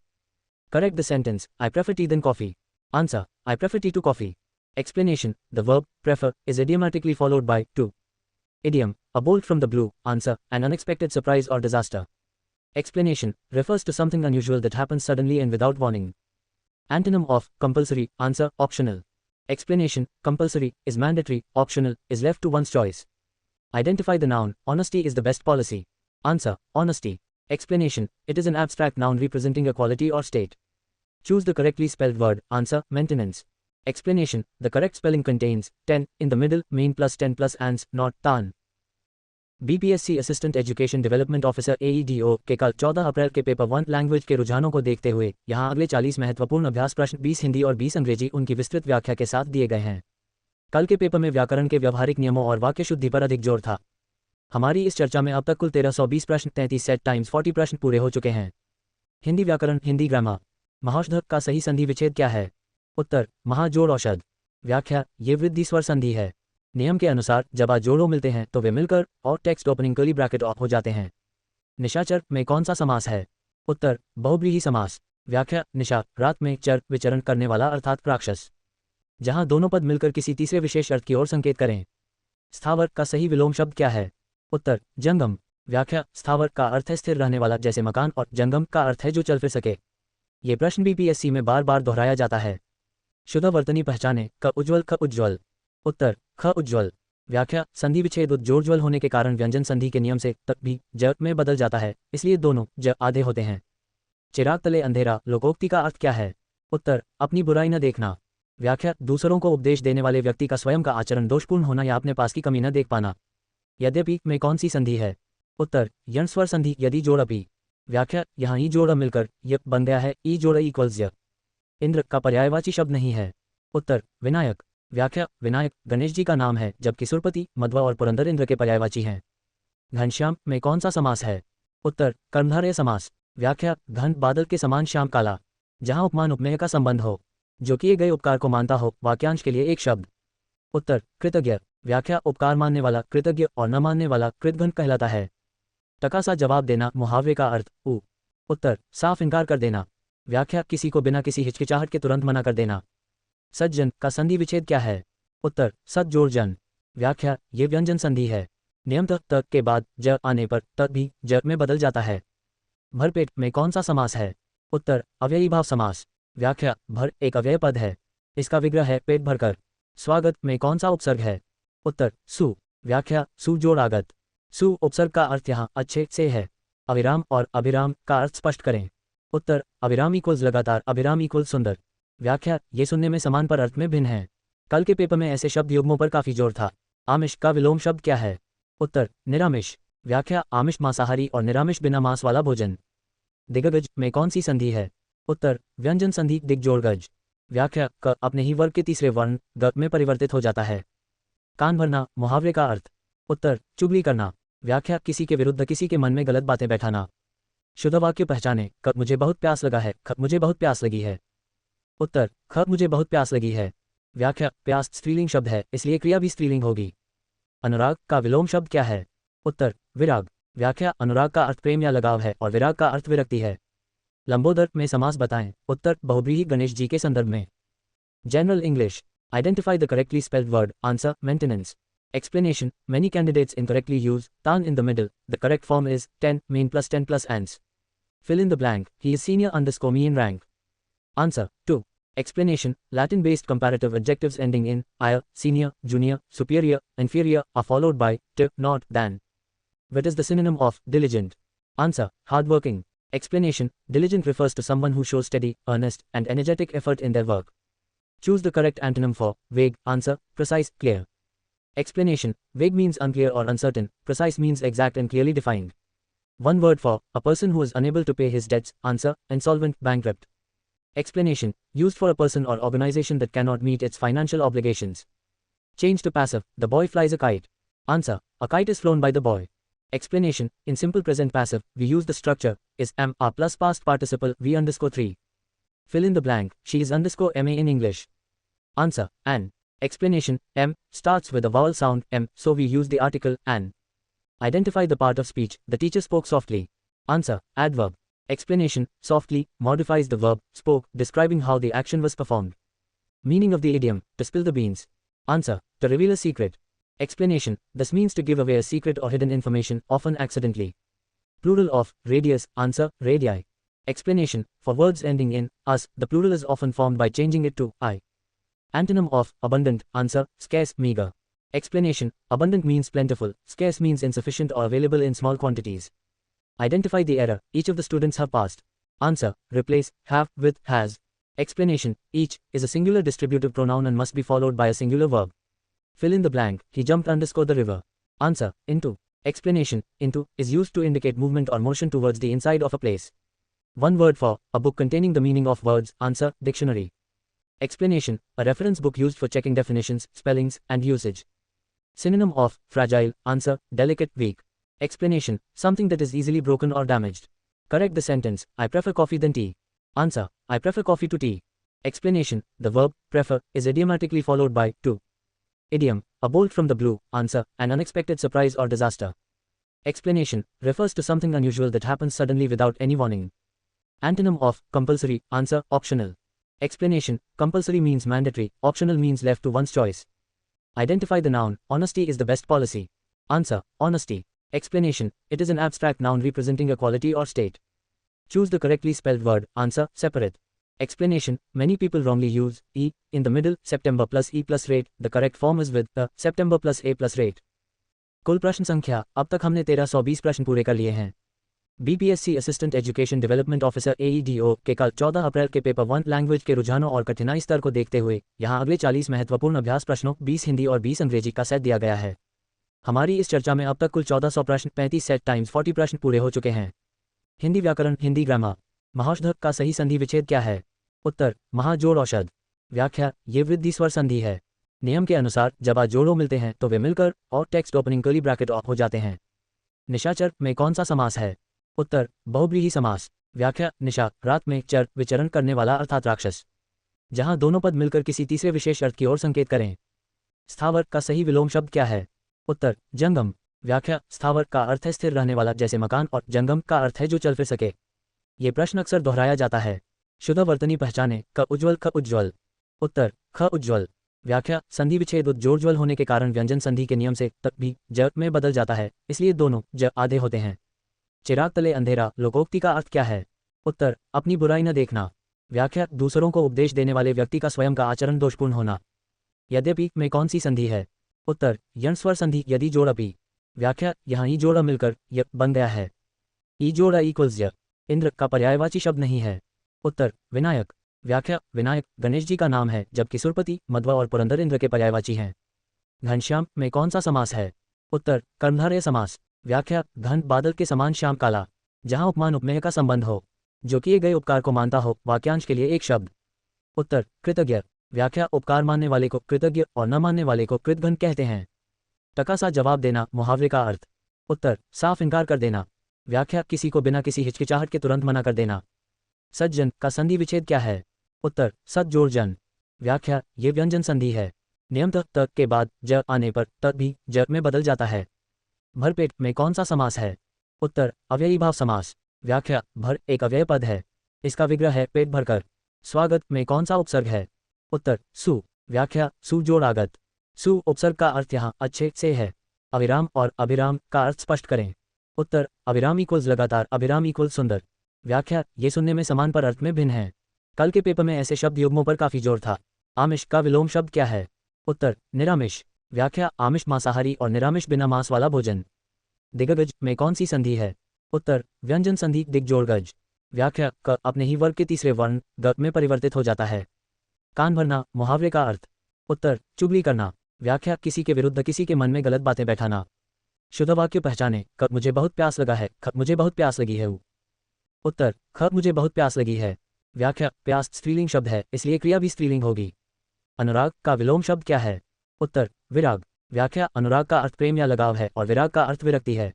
Correct the sentence I prefer tea than coffee. Answer I prefer tea to coffee. Explanation the verb prefer is idiomatically followed by to. Idiom a bolt from the blue. Answer an unexpected surprise or disaster. Explanation refers to something unusual that happens suddenly and without warning. Antonym of compulsory. Answer optional. Explanation compulsory is mandatory, optional is left to one's choice. Identify the noun. Honesty is the best policy. Answer. Honesty. Explanation. It is an abstract noun representing a quality or state. Choose the correctly spelled word. Answer. Maintenance. Explanation. The correct spelling contains 10 in the middle, main plus 10 plus ans, not tan. BPSC assistant education development officer AEDO के कल 14 अप्रैल के paper 1 language के रुझानों को देखते हुए यहाँ अगले 40 महत्वपूर्ण अभ्यास प्रश्न 20 हिंदी और 20 अंग्रेजी उनकी विस्तृत व्याख्या के साथ दिए गए हैं। कल के पेपर में व्याकरण के व्यवहारिक नियमों और वाक्य शुद्धि पर अधिक जोर था। हमारी इस चर्चा में अब तक कुल 1320 प्रश्न 33 सेट टाइम्स 40 प्रश्न पूरे हो चुके हैं। हिंदी व्याकरण, हिंदी ग्रामर। महाषधक का सही संधि विच्छेद क्या है? उत्तर, महाजोड़ औषध। व्याख्या, ये वृद्धि स्वर संधि है। नियम के अनुसार जब आ जोड़ों मिलते हैं तो वे मिलकर और text opening curly bracket of हो जाते हैं। निशाचर में कौन सा समास है? उत्तर, बहुव्रीहि समास। व्याख्या, निशा रात में, चर विचरण करने वाला अर्थात राक्षस। जहां दोनों पद मिलकर किसी तीसरे विशेष अर्थ की ओर संकेत करें। स्थावर का सही विलोम शब्द क्या है? उत्तर, जंगम। व्याख्या, स्थावर का अर्थ है स्थिर रहने वाला जैसे मकान और जंगम का अर्थ है जो चल फिर सके। ये प्रश्न BPSC में बार बार दोहराया जाता है। शुद्ध वर्तनी पहचाने। क उज्ज्वल, ख उज्ज्वल। उत्तर, ख उज्ज्वल। व्याख्या, संधि विच्छेद उज्ज्वल होने के कारण व्यंजन संधि के नियम से तक भी ज में बदल जाता है, इसलिए दोनों ज आधे होते हैं। चिराग तले अंधेरा लोकोक्ति का अर्थ क्या है? उत्तर, अपनी बुराई न देखना। व्याख्या, दूसरों को उपदेश देने वाले व्यक्ति का स्वयं का आचरण दोषपूर्ण होना या अपने पास की कमी न देख पाना। यद्यपि में कौन सी संधि है? उत्तर, यण स्वर संधि यदि जोड़ अपि। व्याख्या, यहाँ ई जोड़ मिलकर य बन गया है, ई जोड़ इक्वल्स य। इंद्र का पर्यायवाची शब्द नहीं है। उत्तर, विनायक। व्याख्या, विनायक गणेश जी का नाम है जबकि सुरपति, मध्वा और पुरंदर इंद्र के पर्यायवाची हैं। घनश्याम में कौन सा समास है? उत्तर, कर्मधारय समास। व्याख्या, घन बादल के समान श्याम काला। जहां उपमान उपमेय का संबंध हो, जो किए गए उपकार को मानता हो, वाक्यांश के लिए एक शब्द। उत्तर, कृतज्ञ। व्याख्या, उपकार मानने वाला कृतज्ञ और न मानने वाला कृतघ्न कहलाता है। टका सा जवाब देना मुहावरे का अर्थ उ। उत्तर, साफ इनकार कर देना। व्याख्या, किसी को बिना किसी हिचकिचाहट के तुरंत मना कर देना। सज्जन का संधि विच्छेद क्या है? उत्तर, सद जोड़ जन। व्याख्या, ये व्यंजन संधि है। नियमतः त के बाद ज आने पर त भी ज में बदल जाता है। भरपेट में कौन सा समास है? उत्तर, अव्ययी भाव समास। व्याख्या, भर एक अव्यय पद है, इसका विग्रह है पेट भरकर। स्वागत में कौन सा उपसर्ग है? उत्तर, सु। व्याख्या, सु जोड़ आगत। सु उपसर्ग का अर्थ यहाँ अच्छे से है। अविराम और अभिराम का अर्थ स्पष्ट करें। उत्तर, अविराम इक्वल्स लगातार, अभिराम इक्वल्स सुंदर। व्याख्या, ये सुनने में समान पर अर्थ में भिन्न है। कल के पेपर में ऐसे शब्द युग्मों पर काफी जोर था। आमिष का विलोम शब्द क्या है? उत्तर, निरामिष। व्याख्या, आमिष मांसाहारी और निरामिष बिना मांस वाला भोजन। दिग्गज में कौन सी संधि है? उत्तर, व्यंजन संधि दिग्जोड़गज। व्याख्या, क अपने ही वर्ग के तीसरे वर्ण ग में परिवर्तित हो जाता है। कान भरना मुहावरे का अर्थ। उत्तर, चुगली करना। व्याख्या, किसी के विरुद्ध किसी के मन में गलत बातें बैठाना। शुद्ध वाक्य पहचाने। क मुझे बहुत प्यास लगा है, ख मुझे बहुत प्यास लगी है। उत्तर, ख मुझे बहुत प्यास लगी है। व्याख्या, प्यास स्त्रीलिंग शब्द है, इसलिए क्रिया भी स्त्रीलिंग होगी। अनुराग का विलोम शब्द क्या है? उत्तर, विराग। व्याख्या, अनुराग का अर्थ प्रेम या लगाव है और विराग का अर्थ विरक्ति है। लंबोदर में समास बताएं। उत्तर, बहुव्रीहि गणेश जी के संदर्भ में। General English. Identify the correctly spelled word. Answer, maintenance. Explanation, many candidates incorrectly use tan in the middle. The correct form is 10 mean plus 10 plus ans. Fill in the blank. He is senior _ me in rank. Answer 2. Explanation, Latin-based comparative adjectives ending in -ire, senior, junior, superior, inferior are followed by -t, not than. What is the synonym of diligent? Answer, hardworking. Explanation, diligent refers to someone who shows steady, earnest, and energetic effort in their work. Choose the correct antonym for vague. Answer, precise, clear. Explanation, vague means unclear or uncertain, precise means exact and clearly defined. One word for a person who is unable to pay his debts. Answer, insolvent, bankrupt. Explanation, used for a person or organization that cannot meet its financial obligations. Change to passive, the boy flies a kite. Answer, a kite is flown by the boy. Explanation, in simple present passive, we use the structure is am a plus past participle v_3. Fill in the blank, she is _ma in English. Answer, an. Explanation, m starts with a vowel sound m, so we use the article an. Identify the part of speech, the teacher spoke softly. Answer, adverb. Explanation, softly modifies the verb spoke, describing how the action was performed. Meaning of the idiom, to spill the beans. Answer, to reveal a secret. Explanation, this means to give away a secret or hidden information, often accidentally. Plural of radius. Answer, radii. Explanation, for words ending in us, the plural is often formed by changing it to I. Antonym of abundant. Answer, scarce, meager. Explanation. Abundant means plentiful, scarce means insufficient or available in small quantities. Identify the error each of the students have passed. Answer. Replace have with has. Explanation. Each is a singular distributive pronoun and must be followed by a singular verb. Fill in the blank. He jumped _ the river. Answer. Into. Explanation. Into is used to indicate movement or motion towards the inside of a place. One word for a book containing the meaning of words. Answer. Dictionary. Explanation. A reference book used for checking definitions, spellings, and usage. Synonym of fragile. Answer. Delicate, weak. Explanation. Something that is easily broken or damaged. Correct the sentence. I prefer coffee than tea. Answer. I prefer coffee to tea. Explanation. The verb prefer is idiomatically followed by to. Idiom. A bolt from the blue. Answer. An unexpected surprise or disaster. Explanation. Refers to something unusual that happens suddenly without any warning. Antonym of compulsory. Answer. Optional. Explanation. Compulsory means mandatory. Optional means left to one's choice. Identify the noun. Honesty is the best policy. Answer. Honesty. Explanation. It is an abstract noun representing a quality or state. Choose the correctly spelled word. Answer. Separate. Explanation. Many people wrongly use e in the middle. September plus e plus rate. The correct form is with a September plus a plus rate. कुल प्रश्न संख्या. अब तक हमने 1320 प्रश्न पूरे कर लिए हैं. BPSC assistant education development officer AEDO के कल 14 अप्रैल के पेपर 1 लैंग्वेज के रुझानों और कठिनाई स्तर को देखते हुए यहाँ अगले 40 महत्वपूर्ण अभ्यास प्रश्नों 20 हिंदी और 20 अंग्रेजी का सेट दिया गया है. हमारी इस चर्चा में अब तक कुल 1400 प्रश्न 35 सेट टाइम्स 40 प्रश्न पूरे हो चुके हैं. हिंदी व्याकरण. हिंदी ग्रामर. महाौषध का सही संधि विच्छेद क्या है? उत्तर. महाजोड़ औषध. व्याख्या. ये वृद्धि स्वर संधि है. नियम के अनुसार जब जोड़ों मिलते हैं तो वे मिलकर और text opening curly bracket of हो जाते हैं. निशाचर में कौन सा समास है? उत्तर. बहुव्रीहि समास. व्याख्या. निशा रात में, चर विचरण करने वाला अर्थात राक्षस. जहां दोनों पद मिलकर किसी तीसरे विशेष अर्थ की ओर संकेत करें. स्थावर का सही विलोम शब्द क्या है? उत्तर. जंगम. व्याख्या. स्थावर का अर्थ है स्थिर रहने वाला जैसे मकान और जंगम का अर्थ है जो चल फिर सके. ये प्रश्न अक्सर दोहराया जाता है. शुद्ध वर्तनी पहचाने. क उज्ज्वल. ख उज्ज्वल. उत्तर. ख उज्ज्वल. व्याख्या. संधि विच्छेद जोड़ होने के कारण व्यंजन संधि के नियम से तक भी ज में बदल जाता है, इसलिए दोनों ज आधे होते हैं. चिराग तले अंधेरा लोकोक्ति का अर्थ क्या है? उत्तर. अपनी बुराई न देखना. व्याख्या. दूसरों को उपदेश देने वाले व्यक्ति का स्वयं का आचरण दोषपूर्ण होना. यद्यपि में कौन सी संधि है? उत्तर. यण स्वर संधि यदि जोड़ अपि. व्याख्या. यहाँ ई जोड़ा मिलकर य बन गया है. ई जोड़ा इक्वल्स य. इंद्र का पर्यायवाची शब्द नहीं है. उत्तर. विनायक. व्याख्या. विनायक गणेश जी का नाम है जबकि सुरपति, मध्वा और पुरंदर इंद्र के पर्यायवाची हैं. घनश्याम में कौन सा समास है? उत्तर. कर्मधारय समास. व्याख्या. घन बादल के समान श्याम काला. जहां उपमान उपमेय का संबंध हो, जो किए गए उपकार को मानता हो, वाक्यांश के लिए एक शब्द. उत्तर. कृतज्ञ. व्याख्या. उपकार मानने वाले को कृतज्ञ और न मानने वाले को कृतघ्न कहते हैं. टका सा जवाब देना मुहावरे का अर्थ. उत्तर. साफ इनकार कर देना. व्याख्या. किसी को बिना किसी हिचकिचाहट के तुरंत मना कर देना. सज्जन का संधि विच्छेद क्या है? उत्तर. सद जोड़ जन. व्याख्या. ये व्यंजन संधि है. नियम त के बाद ज आने पर त भी ज में बदल जाता है. भरपेट में कौन सा समास है? उत्तर. अव्ययी भाव समास. व्याख्या. भर एक अव्यय पद है. इसका विग्रह है पेट भरकर. स्वागत में कौन सा उपसर्ग है? उत्तर. सु. व्याख्या. सु जोड़ आगत. सु उपसर्ग का अर्थ यहाँ अच्छे से है. अविराम और अभिराम का अर्थ स्पष्ट करें. उत्तर. अविराम इक्वल्स लगातार, अभिराम इक्वल्स सुंदर. व्याख्या. ये सुनने में समान पर अर्थ में भिन्न है. कल के पेपर में ऐसे शब्द युग्मों पर काफी जोर था. आमिष का विलोम शब्द क्या है? उत्तर. निरामिष. व्याख्या. आमिष मांसाहारी और निरामिष बिना मांस वाला भोजन. दिग्गज में कौन सी संधि है? उत्तर. व्यंजन संधि दिग्जोड़ गज. व्याख्या. क अपने ही वर्ग के तीसरे वर्ण ग में परिवर्तित हो जाता है. कान भरना मुहावरे का अर्थ. उत्तर. चुगली करना. व्याख्या. किसी के विरुद्ध किसी के मन में गलत बातें बैठाना. शुद्ध वाक्य पहचाने. क मुझे बहुत प्यास लगा है. ख मुझे बहुत प्यास लगी है. उत्तर. ख मुझे बहुत प्यास लगी है. व्याख्या. प्यास स्त्रीलिंग शब्द है, इसलिए क्रिया भी स्त्रीलिंग होगी. अनुराग का विलोम शब्द क्या है? उत्तर. विराग. व्याख्या. अनुराग का अर्थ प्रेम या लगाव है और विराग का अर्थ विरक्ति है.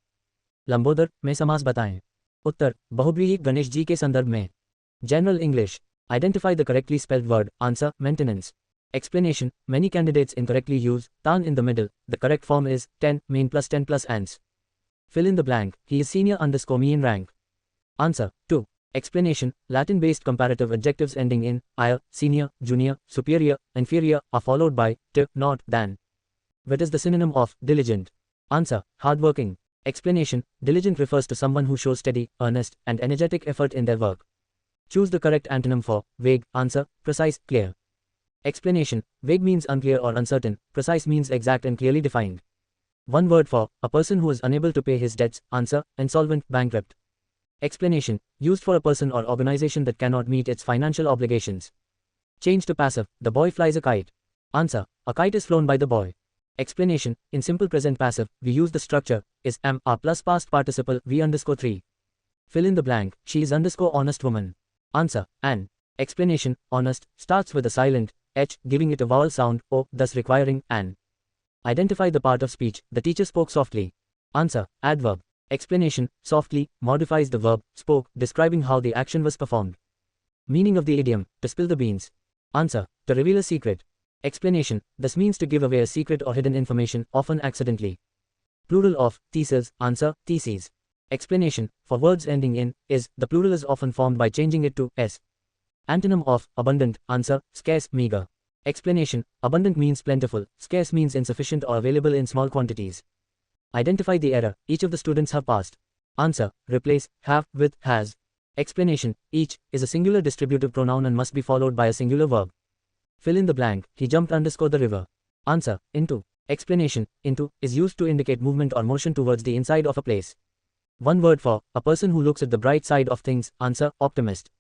लंबोदर में समास बताएं. उत्तर. बहुव्रीहि गणेश जी के संदर्भ में. General English. Identify the correctly spelled word. Answer. Maintenance. Explanation. Many candidates incorrectly use tan in the middle. The correct form is 10 mean plus 10 plus ants. Fill in the blank. He is senior _ me in rank. Answer. 2. Explanation. Latin-based comparative adjectives ending in -ire, senior, junior, superior, inferior are followed by t, not, than. What is the synonym of diligent? Answer. Hardworking. Explanation. Diligent refers to someone who shows steady, earnest, and energetic effort in their work. Choose the correct antonym for vague. Answer. Precise, clear. Explanation. Vague means unclear or uncertain, precise means exact and clearly defined. One word for a person who is unable to pay his debts. Answer. Insolvent, bankrupt. Explanation. Used for a person or organization that cannot meet its financial obligations. Change to passive. The boy flies a kite. Answer. A kite is flown by the boy. Explanation. In simple present passive, we use the structure is am a plus past participle v_3. Fill in the blank. She is _honest woman. Answer. An. Explanation. Honest starts with a silent h, giving it a vowel sound o, thus requiring an. Identify the part of speech. The teacher spoke softly. Answer. Adverb. Explanation. Softly modifies the verb spoke, describing how the action was performed. Meaning of the idiom. To spill the beans. Answer. To reveal a secret. Explanation. This means to give away a secret or hidden information, often accidentally. Plural of theses. Answer. Theses. Explanation. For words ending in is, the plural is often formed by changing it to s. Antonym of abundant. Answer. Scarce, meager. Explanation. Abundant means plentiful, scarce means insufficient or available in small quantities. Identify the error each of the students have passed. Answer. Replace have with has. Explanation. Each is a singular distributive pronoun and must be followed by a singular verb. Fill in the blank. He jumped the river. Answer. Into. Explanation. Into is used to indicate movement or motion towards the inside of a place. One word for a person who looks at the bright side of things. Answer. Optimist.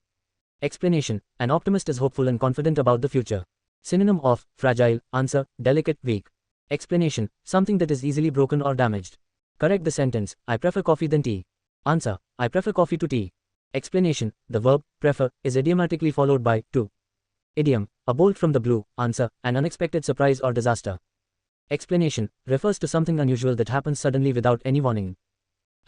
Explanation. An optimist is hopeful and confident about the future. Synonym of fragile. Answer. Delicate, weak. Explanation. Something that is easily broken or damaged. Correct the sentence. I prefer coffee than tea. Answer. I prefer coffee to tea. Explanation. The verb prefer is idiomatically followed by to. Idiom. A bolt from the blue. Answer. An unexpected surprise or disaster. Explanation. Refers to something unusual that happens suddenly without any warning.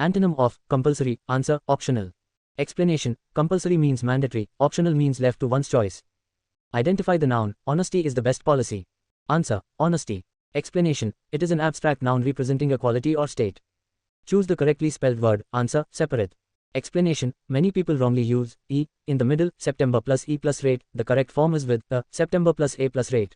Antonym of compulsory. Answer. Optional. Explanation. Compulsory means mandatory, optional means left to one's choice. Identify the noun. Honesty is the best policy. Answer. Honesty. Explanation. It is an abstract noun representing a quality or state. Choose the correctly spelled word. Answer. Separate. Explanation. Many people wrongly use e in the middle, September plus e plus rate. The correct form is with September plus a plus rate.